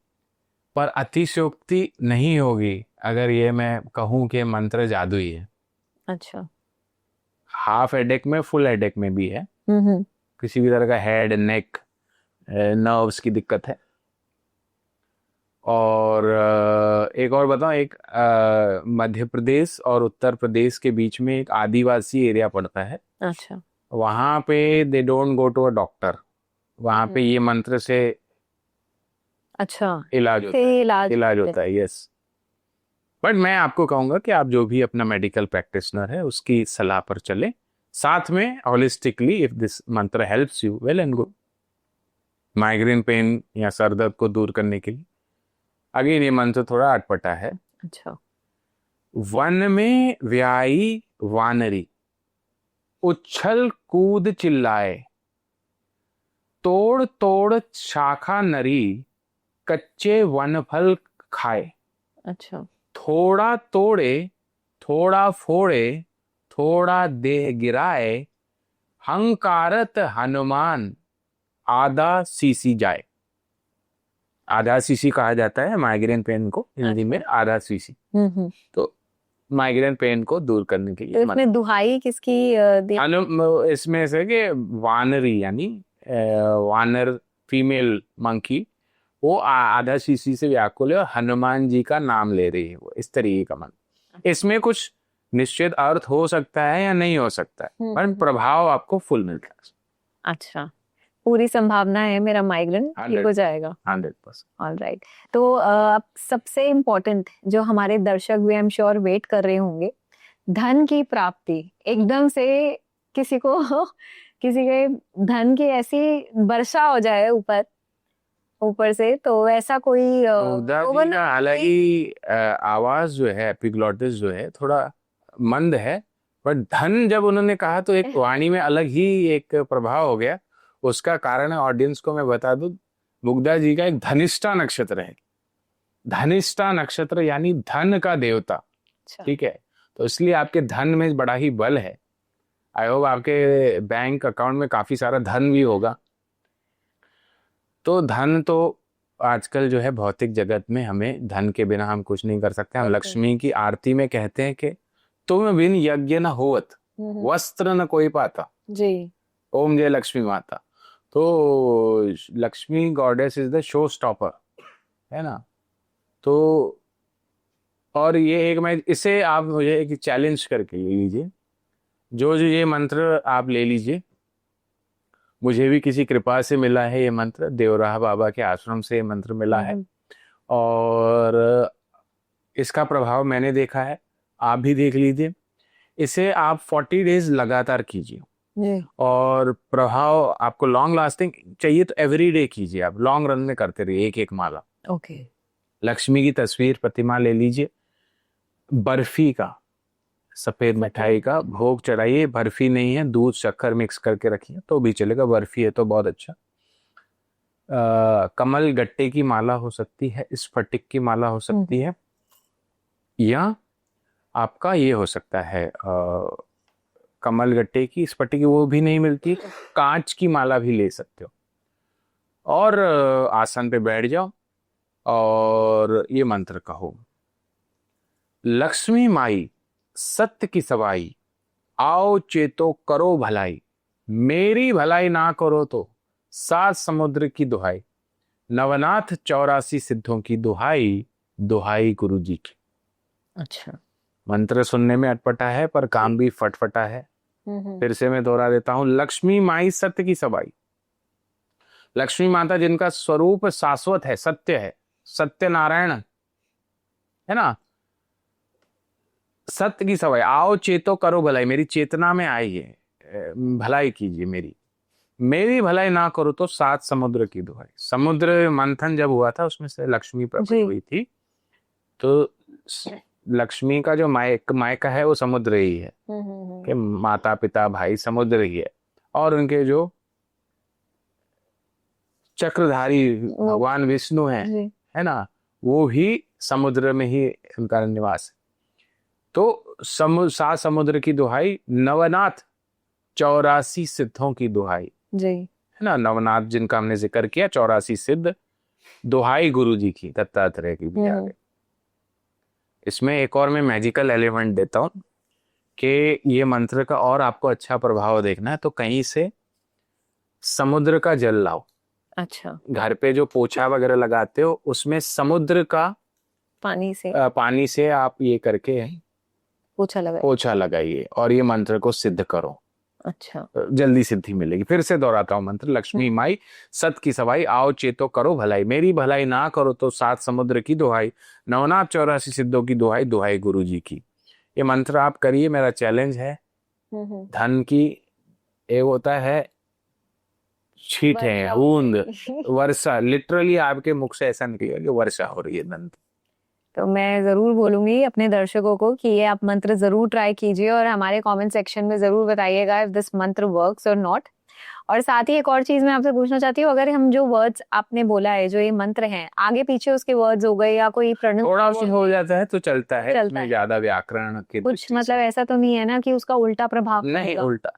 पर अतिशयोक्ति नहीं होगी अगर ये मैं कहूं कि मंत्र जादुई है। अच्छा। हाफ हेडेक में, फुल हेडेक में भी है। किसी भी तरह का हेड, नेक, नर्व्स की दिक्कत है। और एक और बताऊं, एक मध्य प्रदेश और उत्तर प्रदेश के बीच में एक आदिवासी एरिया पड़ता है। अच्छा। वहां पे they don't go to a doctor, वहां पे ये मंत्र से अच्छा इलाज होता है। यस। बट मैं आपको कहूंगा कि आप जो भी अपना मेडिकल प्रैक्टिशनर है उसकी सलाह पर चले, साथ में holistically, if this mantra helps you, well and good. Migraine pain या सर दर्द को दूर करने के लिए अगेन ये मंत्र थोड़ा अटपटा है। अच्छा। वन में व्याई वानरी, उछल कूद चिल्लाए, तोड़ तोड़ शाखा नरी, कच्चे वन फल खाए। अच्छा। थोड़ा तोड़े, थोड़ा फोड़े, थोड़ा देह गिराए, हंकारत हनुमान, आधा सीसी जाए। आधा सीसी कहा जाता है माइग्रेन पेन को हिंदी में, आधा सीसी। तो माइग्रेन पेन को दूर करने के तो लिए इसमें दुहाई किसकी इसमें से कि वानरी यानी वानर फीमेल मंकी वो आधा शीशी से व्याकुल है और हनुमान जी का नाम ले रही है, वो इस तरीके का मंत्र। इसमें कुछ निश्चित अर्थ हो सकता है या नहीं हो सकता है, पर प्रभाव आपको फुल मिलता है। अच्छा, पूरी संभावना है मेरा माइग्रेन ठीक हो जाएगा। 100%। All right. तो अब सबसे इम्पोर्टेंट जो हमारे दर्शक भी आई एम श्योर वेट कर रहे होंगे, धन की प्राप्ति। एकदम से किसी को किसी के धन की ऐसी वर्षा हो जाए ऊपर ऊपर से, तो ऐसा कोई जी का हालांकि आवाज जो है एपिग्लॉटिस जो है थोड़ा मंद है, पर धन जब उन्होंने कहा तो एक वाणी में अलग ही एक प्रभाव हो गया। उसका कारण है, ऑडियंस को मैं बता दूं, मुग्धा जी का एक धनिष्ठा नक्षत्र है। धनिष्ठा नक्षत्र यानी धन का देवता, ठीक है, तो इसलिए आपके धन में बड़ा ही बल है। आई होप आपके बैंक अकाउंट में काफी सारा धन भी होगा। तो धन तो आजकल जो है भौतिक जगत में हमें धन के बिना हम कुछ नहीं कर सकते। हम लक्ष्मी की आरती में कहते हैं कि तुम बिन यज्ञ न होवत, वस्त्र न कोई पाता जी, ओम जय लक्ष्मी माता। तो Lakshmi goddess is the show stopper, है ना। तो और ये एक, मैं इसे आप मुझे एक चैलेंज करके ले लीजिए, जो ये मंत्र आप ले लीजिए। मुझे भी किसी कृपा से मिला है ये मंत्र, देवराह बाबा के आश्रम से ये मंत्र मिला है, और इसका प्रभाव मैंने देखा है, आप भी देख लीजिए। इसे आप 40 डेज लगातार कीजिए और प्रभाव आपको लॉन्ग लास्टिंग चाहिए तो एवरी डे कीजिए, आप लॉन्ग रन में करते रहिए एक एक माला। ओके। लक्ष्मी की तस्वीर प्रतिमा ले लीजिए, बर्फी का, सफेद मिठाई का भोग चढ़ाइए। बर्फी नहीं है, दूध शक्कर मिक्स करके रखिए तो भी चलेगा, बर्फी है तो बहुत अच्छा। कमल गट्टे की माला हो सकती है, स्फटिक की माला हो सकती है, या आपका ये हो सकता है कमल गट्टे की, स्फटिक की वो भी नहीं मिलती, कांच की माला भी ले सकते हो। और आसन पे बैठ जाओ और ये मंत्र कहो, लक्ष्मी माई सत्य की सवाई, आओ चेतो करो भलाई, मेरी भलाई ना करो तो 7 समुद्र की दुहाई, नवनाथ 84 सिद्धों की दुहाई, दुहाई गुरु जी की। अच्छा, मंत्र सुनने में अटपटा है पर काम भी फटफटा है। फिर से मैं दोहरा देता हूं, लक्ष्मी माई सत्य की सवाई, लक्ष्मी माता जिनका स्वरूप शाश्वत है, सत्य है, सत्य नारायण है ना, सत्य की सवाई, आओ चेतो करो भलाई, मेरी चेतना में आइए, भलाई कीजिए मेरी, मेरी भलाई ना करो तो 7 समुद्र की दुहाई। समुद्र मंथन जब हुआ था उसमें से लक्ष्मी प्रकट हुई थी, तो लक्ष्मी का जो मायका है वो समुद्र ही है, कि माता पिता भाई समुद्र ही है, और उनके जो चक्रधारी भगवान विष्णु है ना, वो भी समुद्र में ही उनका निवास है। तो 7 समुद्र की दुहाई, नवनाथ 84 सिद्धों की दुहाई जी, है ना, नवनाथ जिनका हमने जिक्र किया, 84 सिद्ध, दुहाई गुरु जी की, दत्तात्रेय की भी आ गई। इसमें एक और मैं मैजिकल एलिमेंट देता हूं कि ये मंत्र का और आपको अच्छा प्रभाव देखना है तो कहीं से समुद्र का जल लाओ। अच्छा, घर पे जो पोछा वगैरह लगाते हो उसमें समुद्र का पानी से आप ये करके पोछा लगाइए और ये मंत्र को सिद्ध करो। अच्छा, जल्दी सिद्धि मिलेगी। फिर से दोहराता हूं मंत्र, लक्ष्मी माई सत की सवाई, आओ चेतो करो भलाई, मेरी भलाई ना करो तो 7 समुद्र की दुहाई, नवनाथ 84 सिद्धों की दुहाई, दुहाई गुरु जी की। ये मंत्र आप करिए, मेरा चैलेंज है। धन की एक होता है छींट है, बूंद, वर्षा, लिटरली आपके मुख से ऐसा निकलेगा कि वर्षा हो रही है धन। तो मैं जरूर बोलूंगी अपने दर्शकों को कि ये आप मंत्र जरूर ट्राई कीजिए और हमारे कमेंट सेक्शन में जरूर बताइएगा इफ दिस मंत्र वर्क्स और नॉट। और साथ ही एक और चीज मैं आपसे पूछना चाहती हूँ, अगर हम जो वर्ड्स आपने बोला है, जो ये मंत्र हैं, आगे पीछे उसके वर्ड्स हो गए या कोई थोड़ा बहुत हो जाता है तो चलता है, इसमें ज्यादा व्याकरण के कुछ मतलब ऐसा तो नहीं है ना कि उसका उल्टा प्रभाव? नहीं, उल्टा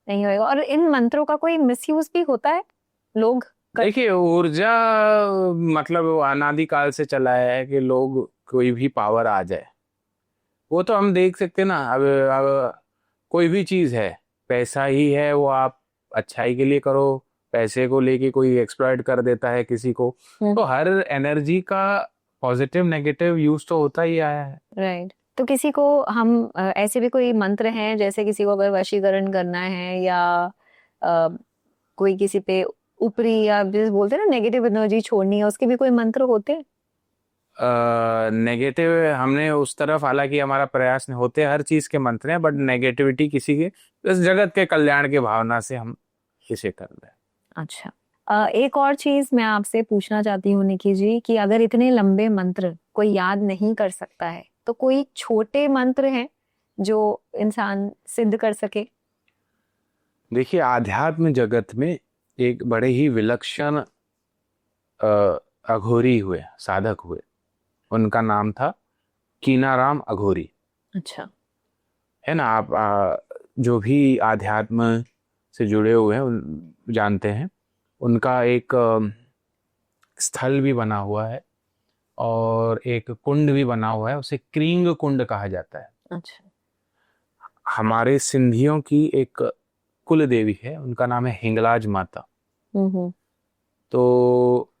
नहीं होगा। और इन मंत्रों का कोई मिसयूज भी होता है लोग? देखिए, ऊर्जा मतलब अनादिकाल से चला है कि लोग कोई भी पावर आ जाए वो तो हम देख सकते हैं ना। अब कोई भी चीज है, पैसा ही है, वो आप अच्छाई के लिए करो, पैसे को लेके कोई एक्सप्लॉइट कर देता है किसी को, तो हर एनर्जी का पॉजिटिव नेगेटिव यूज तो होता ही आया है। राइट। तो किसी को हम ऐसे भी कोई मंत्र हैं, जैसे किसी को अगर वशीकरण करना है या कोई किसी पे ऊपरी या जिस बोलते हैं ना नेगेटिव एनर्जी छोड़नी है, उसके भी कोई मंत्र होते हैं? नेगेटिव हमने उस तरफ, हालांकि हमारा प्रयास नहीं होते, हर चीज के मंत्र हैं, बट नेगेटिविटी किसी के, इस जगत के कल्याण की भावना से हम इसे कर रहे हैं। अच्छा। एक और चीज मैं आपसे पूछना चाहती हूँ निकी जी, कि अगर इतने लंबे मंत्र कोई याद नहीं कर सकता है, तो कोई छोटे मंत्र हैं जो इंसान सिद्ध कर सके? देखिए, आध्यात्म जगत में एक बड़े ही विलक्षण अघोरी हुए, साधक हुए, उनका नाम था कीनाराम अघोरी। अच्छा। है ना, आप जो भी आध्यात्म से जुड़े हुए हैं जानते हैं, उनका एक स्थल भी बना हुआ है और एक कुंड भी बना हुआ है, उसे क्रींग कुंड कहा जाता है। अच्छा। हमारे सिंधियों की एक कुल देवी है, उनका नाम है हिंगलाज माता। तो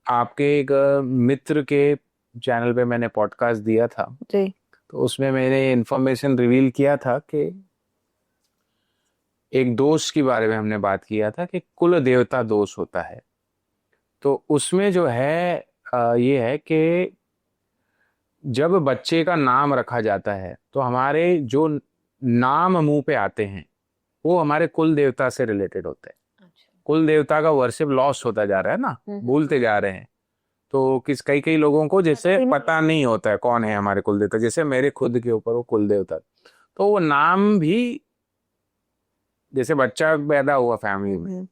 आपके एक मित्र के चैनल पे मैंने पॉडकास्ट दिया था जी। तो उसमें मैंने इंफॉर्मेशन रिवील किया था कि एक दोष के बारे में हमने बात किया था कि कुल देवता दोष होता है। तो उसमें जो है ये है कि जब बच्चे का नाम रखा जाता है तो हमारे जो नाम मुंह पे आते हैं वो हमारे कुल देवता से रिलेटेड होते हैं। अच्छा। कुल देवता का वर्शिप लॉस होता जा रहा है ना, भूलते जा रहे हैं। तो कई कई लोगों को जैसे पता नहीं होता है कौन है हमारे कुल देवता, जैसे मेरे खुद के ऊपर वो कुल देवता, तो वो नाम भी, जैसे बच्चा पैदा हुआ फैमिली में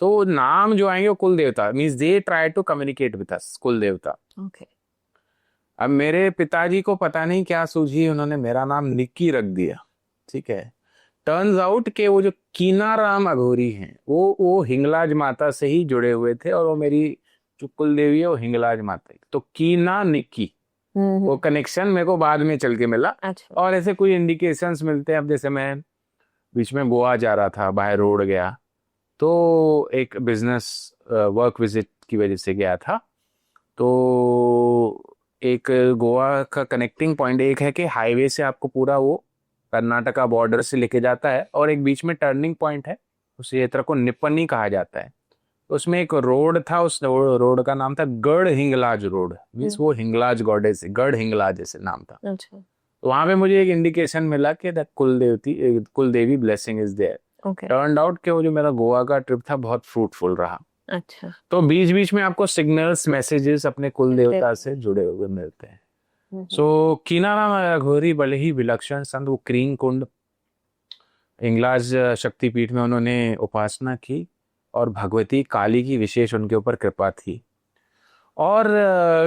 तो नाम जो आएंगे वो कुल देवता, means they try to communicate with us, कुल देवता। ओके। अब मेरे पिताजी को पता नहीं क्या सूझी, उन्होंने मेरा नाम निक्की रख दिया। ठीक है, टर्न्स आउट के वो जो कीनाराम अघोरी हैं वो हिंगलाज माता से ही जुड़े हुए थे, और वो मेरी जो कुल देवी है वो हिंगलाज माता है। तो कीना निक्की वो कनेक्शन मेरे को बाद में चल के मिला। अच्छा। और ऐसे कोई इंडिकेशंस मिलते हैं। अब जैसे मैं बीच में गोवा जा रहा था, बाय रोड गया, तो एक बिजनेस वर्क विजिट की वजह से गया था। तो एक गोवा का कनेक्टिंग पॉइंट एक है कि हाईवे से आपको पूरा वो कर्नाटका बॉर्डर से लेके जाता है, और एक बीच में टर्निंग पॉइंट है, उस क्षेत्र को निपनी कहा जाता है। उसमें एक रोड था, उस रोड का नाम था गढ़ हिंगलाज रोड, मीन्स वो हिंगलाज गॉडेस से, गढ़ हिंगलाज ऐसे नाम था। अच्छा। तो वहां पे मुझे एक इंडिकेशन मिला कि the kul devi blessing is there. Okay. Turned out कि वो जो मेरा गोवा का ट्रिप था बहुत फ्रूटफुल रहा। अच्छा। तो बीच बीच में आपको सिग्नल्स, मैसेजेस अपने कुल देवता से जुड़े हुए मिलते हैं। सो कीनाराम अघोरी बड़े ही विलक्षण संत, वो क्रींग कुंड हिंगलाज शक्तिपीठ में उन्होंने उपासना की, और भगवती काली की विशेष उनके ऊपर कृपा थी। और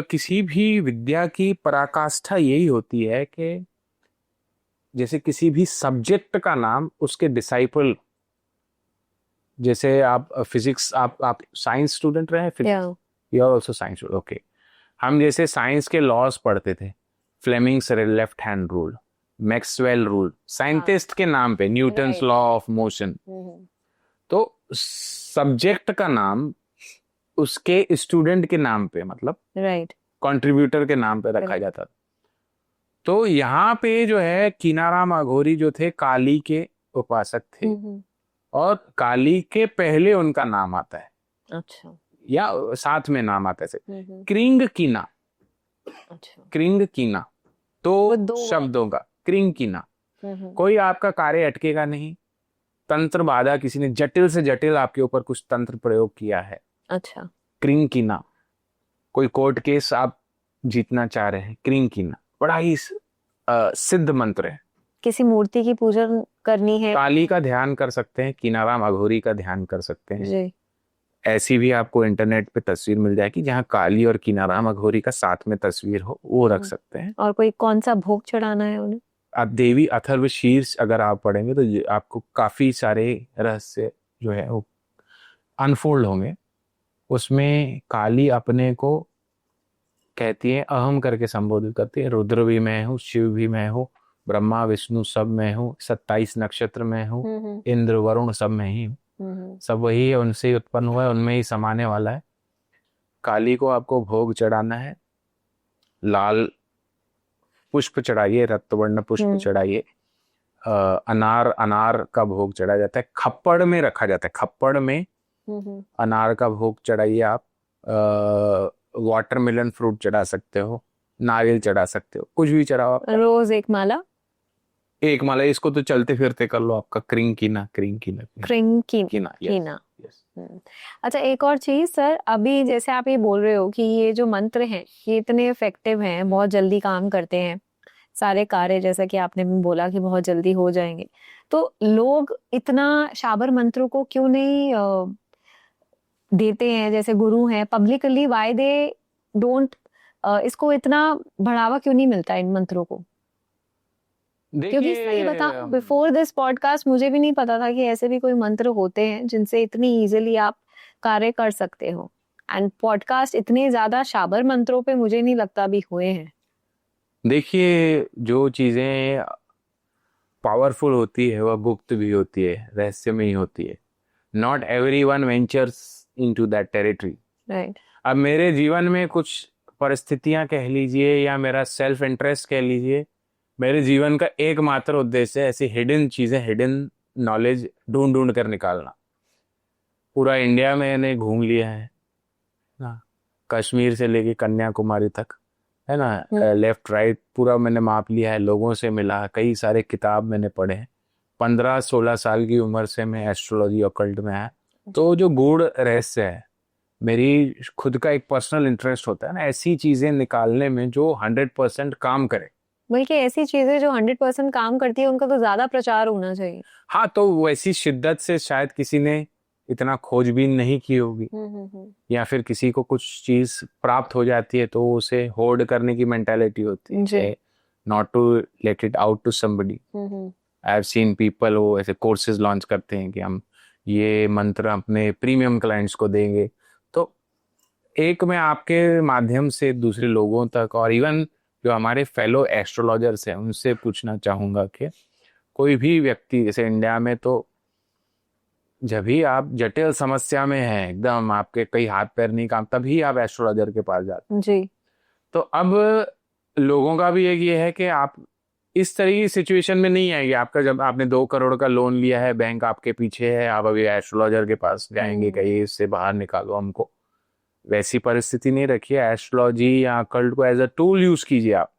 किसी भी विद्या की पराकाष्ठा यही होती है कि जैसे किसी भी सब्जेक्ट का नाम उसके डिसाइपल, जैसे आप फिजिक्स, आप साइंस स्टूडेंट रहे, you are also science student, okay. हम जैसे साइंस के लॉज पढ़ते थे, Fleming's left hand rule, Maxwell rule, scientist के नाम पे न्यूटन्स लॉ ऑफ मोशन। तो सब्जेक्ट का नाम उसके स्टूडेंट के नाम पे, मतलब कंट्रीब्यूटर के नाम पे रखा जाता था। तो यहाँ पे जो है कीनाराम अघोरी जो थे काली के उपासक थे, और काली के पहले उनका नाम आता है। अच्छा। या साथ में नाम आता है क्रिंग कीना। अच्छा। क्रिंग कीना तो शब्दों का क्रिंग कीना। कोई आपका कार्य अटकेगा नहीं, तंत्र बाधा, किसी ने जटिल से जटिल आपके ऊपर कुछ तंत्र प्रयोग किया है। अच्छा। क्रिंग कीना, कोई कोर्ट केस आप जीतना चाह रहे हैं, क्रिंग कीना बड़ा ही सिद्ध मंत्र है। किसी मूर्ति की पूजा करनी है, काली का ध्यान कर सकते हैं, कीनाराम अघोरी का ध्यान कर सकते हैं जी। ऐसी भी आपको इंटरनेट पे तस्वीर मिल जाएगी जहाँ काली और कीनाराम अघोरी का साथ में तस्वीर हो, वो रख सकते हैं। और कोई कौन सा भोग चढ़ाना है उन्हें? आप देवी अथर्व शीर्ष अगर आप पढ़ेंगे तो आपको काफी सारे रहस्य जो है वो अनफोल्ड होंगे। उसमें काली अपने को कहती हैं, अहम करके संबोधित करती है। रुद्र भी मैं हूँ, शिव भी मैं हूँ, ब्रह्मा विष्णु सब मैं हूँ, 27 नक्षत्र मैं हूँ, इंद्र वरुण सब मैं ही हूँ। सब वही है, उनसे ही उत्पन्न हुआ है, उनमें ही समाने वाला है। काली को आपको भोग चढ़ाना है, लाल पुष्प चढ़ाइए, रक्तवर्ण पुष्प चढ़ाइए। अनार, अनार का भोग चढ़ाया जाता है, खप्पड़ में रखा जाता है, खप्पड़ में अनार का भोग चढ़ाइए आप। वाटरमेलन फ्रूट चढ़ा सकते हो, नारियल चढ़ा सकते हो, कुछ भी चढ़ाओ आप। रोज एक माला। एक माला, इसको तो चलते फिरते कर लो, आपका क्रिंकीना, क्रिंकीना, क्रिंकीना, कीना। अच्छा, एक और चीज सर, अभी जैसे आप ये बोल रहे हो कि ये जो मंत्र हैं ये इतने इफेक्टिव हैं, बहुत जल्दी काम करते हैं, सारे कार्य जैसा कि आपने भी बोला कि बहुत जल्दी हो जाएंगे, तो लोग इतना शाबर मंत्रों को क्यों नहीं देते हैं, जैसे गुरु हैं पब्लिकली, व्हाई दे डोंट, इसको इतना बढ़ावा क्यों नहीं मिलता इन मंत्रों को? क्योंकि सही बताऊं, बिफोर दिस पॉडकास्ट मुझे भी नहीं पता था कि ऐसे भी कोई मंत्र होते हैं जिनसे इतनी इजीली आप कार्य कर सकते हो। एंड पॉडकास्ट इतने ज्यादा शाबर मंत्रों पे मुझे नहीं लगता अभी हुए हैं। देखिए, जो चीजें पावरफुल होती है वह गुप्त भी होती है, रहस्य में ही होती है। Not everyone ventures into that territory. Right. अब मेरे जीवन में कुछ परिस्थितियां कह लीजिए या मेरा सेल्फ इंटरेस्ट कह लीजिए, मेरे जीवन का एकमात्र उद्देश्य है ऐसी हिडन चीजें, हिडन नॉलेज ढूंढ ढूंढ कर निकालना। पूरा इंडिया मैंने घूम लिया है ना, कश्मीर से लेके कन्याकुमारी तक, है ना, लेफ्ट राइट पूरा मैंने माप लिया है, लोगों से मिला, कई सारे किताब मैंने पढ़े हैं। 15-16 साल की उम्र से मैं एस्ट्रोलॉजी ऑकल्ट में आया। तो जो गूढ़ रहस्य है, मेरी खुद का एक पर्सनल इंटरेस्ट होता है ना ऐसी चीजें निकालने में जो 100% काम करे। बल्कि ऐसी चीजें जो 100% काम करती है उनका तो ज्यादा प्रचार होना चाहिए। हाँ, तो वैसी शिद्दत से शायद किसी ने इतना खोजबीन नहीं की होगी, या फिर किसी को कुछ चीज प्राप्त हो जाती है तो उसे होर्ड करने की मेंटालिटी होती है, not to let it out to somebody. I have seen people, वो ऐसे कोर्सेज लॉन्च करते हैं कि हम ये मंत्र अपने प्रीमियम क्लाइंट्स को देंगे। तो एक मैं आपके माध्यम से दूसरे लोगों तक, और इवन जो हमारे फेलो एस्ट्रोलॉजर्स हैं उनसे पूछना चाहूंगा कि कोई भी व्यक्ति, जैसे इंडिया में तो जब भी आप जटिल समस्या में हैं, एकदम आपके कई हाथ पैर नहीं काम, तभी आप एस्ट्रोलॉजर के पास जाते हैं। जी। तो अब लोगों का भी एक ये है कि आप इस तरह की सिचुएशन में नहीं आएंगे। आपका जब आपने 2 करोड़ का लोन लिया है, बैंक आपके पीछे है, आप अभी एस्ट्रोलॉजर के पास जाएंगे कहीं इससे बाहर निकालो हमको, वैसी परिस्थिति नहीं रखिए। एस्ट्रोलॉजी या अकल्ट को एज अ टूल यूज कीजिए आप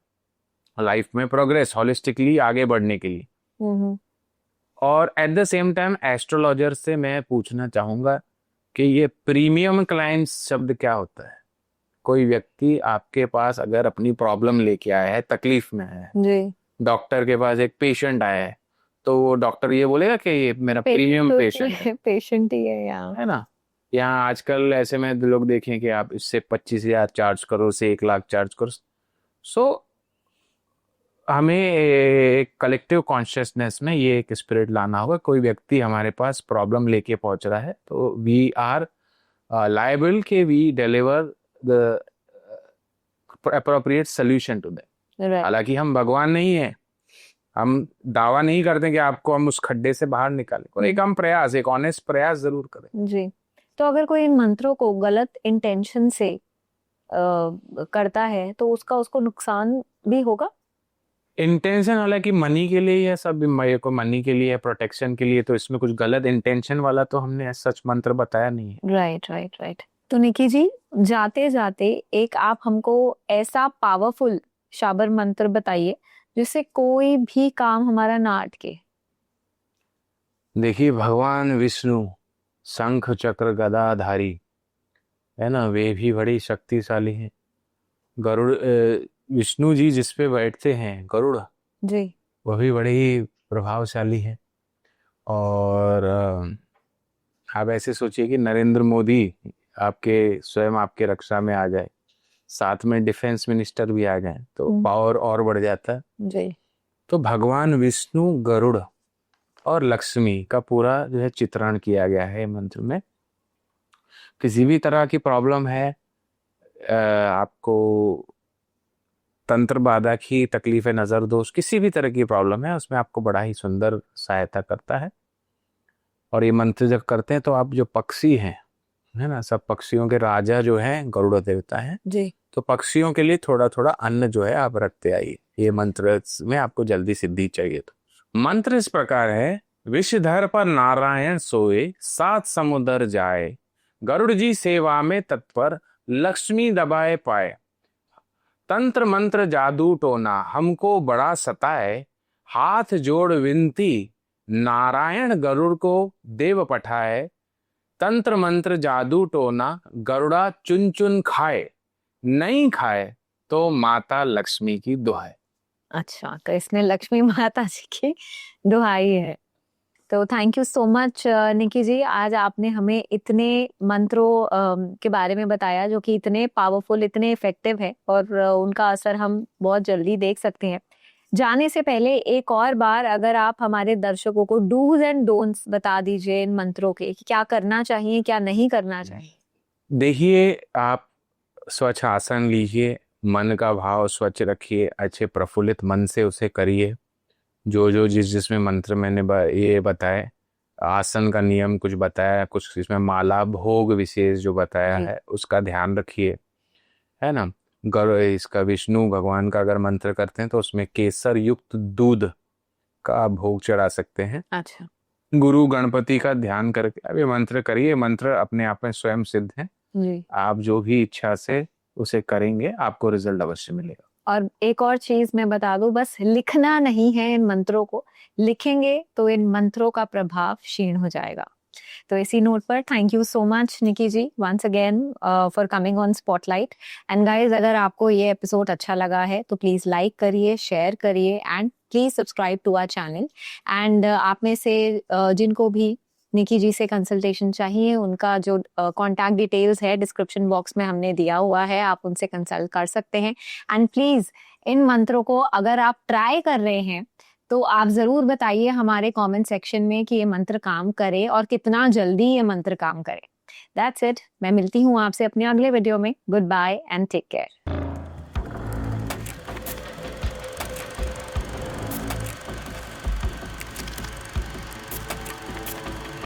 लाइफ में प्रोग्रेस, हॉलिस्टिकली आगे बढ़ने के लिए। और at the same time astrologer से मैं पूछना चाहूंगा कि ये प्रीमियम क्लाइंट्स शब्द क्या होता है? कोई व्यक्ति आपके पास अगर अपनी प्रॉब्लम लेके आया है, तकलीफ में है जी, डॉक्टर के पास एक पेशेंट आया है, तो वो डॉक्टर ये बोलेगा कि ये मेरा प्रीमियम पेशेंट है, पेशेंट ही है ना। यहाँ आजकल ऐसे में लोग देखें कि आप इससे 25,000 चार्ज करो, से 1 लाख चार्ज करो। सो हमें एक कलेक्टिव कॉन्शियसनेस में ये एक स्पिरिट लाना होगा। कोई व्यक्ति हमारे पास प्रॉब्लम लेके पहुंच रहा है तो वी आर लायबल के we deliver the appropriate solution to that. हालांकि हम भगवान नहीं है, हम दावा नहीं करते कि आपको हम उस खड्डे से बाहर निकालें, एक हम प्रयास, एक ऑनेस्ट प्रयास जरूर करें जी। तो अगर कोई इन मंत्रों को गलत इंटेंशन से करता है तो उसको नुकसान भी होगा? इंटेंशन हालांकि मनी के लिए है, सब मेरे को मनी के लिए, प्रोटेक्शन के लिए, तो इसमें कुछ गलत इंटेंशन वाला तो हमने सच मंत्र बताया नहीं है। Right right right. तो निकी जी, जाते जाते एक आप हमको ऐसा पावरफुल शाबर मंत्र बताइए जिससे कोई भी काम हमारा ना अटके। देखिए, भगवान विष्णु शंख चक्र गदाधारी है ना, वे भी बड़ी शक्तिशाली हैं। गरुड़, विष्णु जी जिस पे बैठते हैं गरुड़ जी, वह भी बड़े ही प्रभावशाली है। और आप ऐसे सोचिए कि नरेंद्र मोदी आपके स्वयं आपके रक्षा में आ जाए, साथ में डिफेंस मिनिस्टर भी आ जाए, तो पावर और बढ़ जाता है जी। तो भगवान विष्णु, गरुड़ और लक्ष्मी का पूरा जो है चित्रण किया गया है मंत्र में। किसी भी तरह की प्रॉब्लम है, आपको तंत्र बाधा की तकलीफ है, नजर दोष, किसी भी तरह की प्रॉब्लम है, उसमें आपको बड़ा ही सुंदर सहायता करता है। और ये मंत्र जब करते हैं तो आप जो पक्षी हैं, है ना, सब पक्षियों के राजा जो हैं गरुड़ देवता हैं जी। तो पक्षियों के लिए थोड़ा थोड़ा अन्न जो है आप रखते आइए, ये मंत्र में आपको जल्दी सिद्धि चाहिए। तो मंत्र इस प्रकार है, विषधर पर नारायण सोए, सात समुद्र जाए, गरुड़ जी सेवा में तत्पर, लक्ष्मी दबाए पाए, तंत्र मंत्र जादू टोना हमको बड़ा सताए, हाथ जोड़ विनती नारायण गरुड़ को देव पठाए, तंत्र मंत्र जादू टोना गरुड़ा चुन चुन खाए, नहीं खाए तो माता लक्ष्मी की दुहाई। अच्छा, तो इसमें लक्ष्मी माता जी की दुहाई है। तो thank you so much Nikki जी, आज आपने हमें इतने मंत्रों के बारे में बताया जो कि इतने पावरफुल, इतने इफेक्टिव है और उनका असर हम बहुत जल्दी देख सकते हैं। जाने से पहले एक और बार अगर आप हमारे दर्शकों को डूज एंड डोंट्स बता दीजिए इन मंत्रों के, कि क्या करना चाहिए, क्या नहीं करना चाहिए। देखिए, आप स्वच्छ आसन लीजिए, मन का भाव स्वच्छ रखिए, अच्छे प्रफुल्लित मन से उसे करिए। जो जिसमें मंत्र मैंने ये बताए, आसन का नियम कुछ बताया, कुछ इसमें माला भोग विशेष जो बताया है उसका ध्यान रखिए, है ना। इसका विष्णु भगवान का अगर मंत्र करते हैं तो उसमें केसर युक्त दूध का भोग चढ़ा सकते हैं। अच्छा। गुरु गणपति का ध्यान करके अब ये मंत्र करिए। मंत्र अपने आप में स्वयं सिद्ध है जी। आप जो भी इच्छा से उसे करेंगे आपको रिजल्ट अवश्य मिलेगा। और एक और चीज मैं बता दूं, बस लिखना नहीं है इन मंत्रों को, लिखेंगे तो इन मंत्रों का प्रभाव क्षीण हो जाएगा। तो इसी नोट पर thank you so much Nikki ji once again for coming on spotlight. And guys, अगर आपको ये एपिसोड अच्छा लगा है तो प्लीज लाइक करिए, शेयर करिए and please subscribe to our channel. And आप में से जिनको भी निकी जी से कंसल्टेशन चाहिए, उनका जो कॉन्टैक्ट डिटेल्स है डिस्क्रिप्शन बॉक्स में हमने दिया हुआ है, आप उनसे कंसल्ट कर सकते हैं। एंड प्लीज इन मंत्रों को अगर आप ट्राई कर रहे हैं तो आप जरूर बताइए हमारे कमेंट सेक्शन में कि ये मंत्र काम करे और कितना जल्दी ये मंत्र काम करे। दैट्स इट, मैं मिलती हूँ आपसे अपने अगले वीडियो में। Goodbye and take care.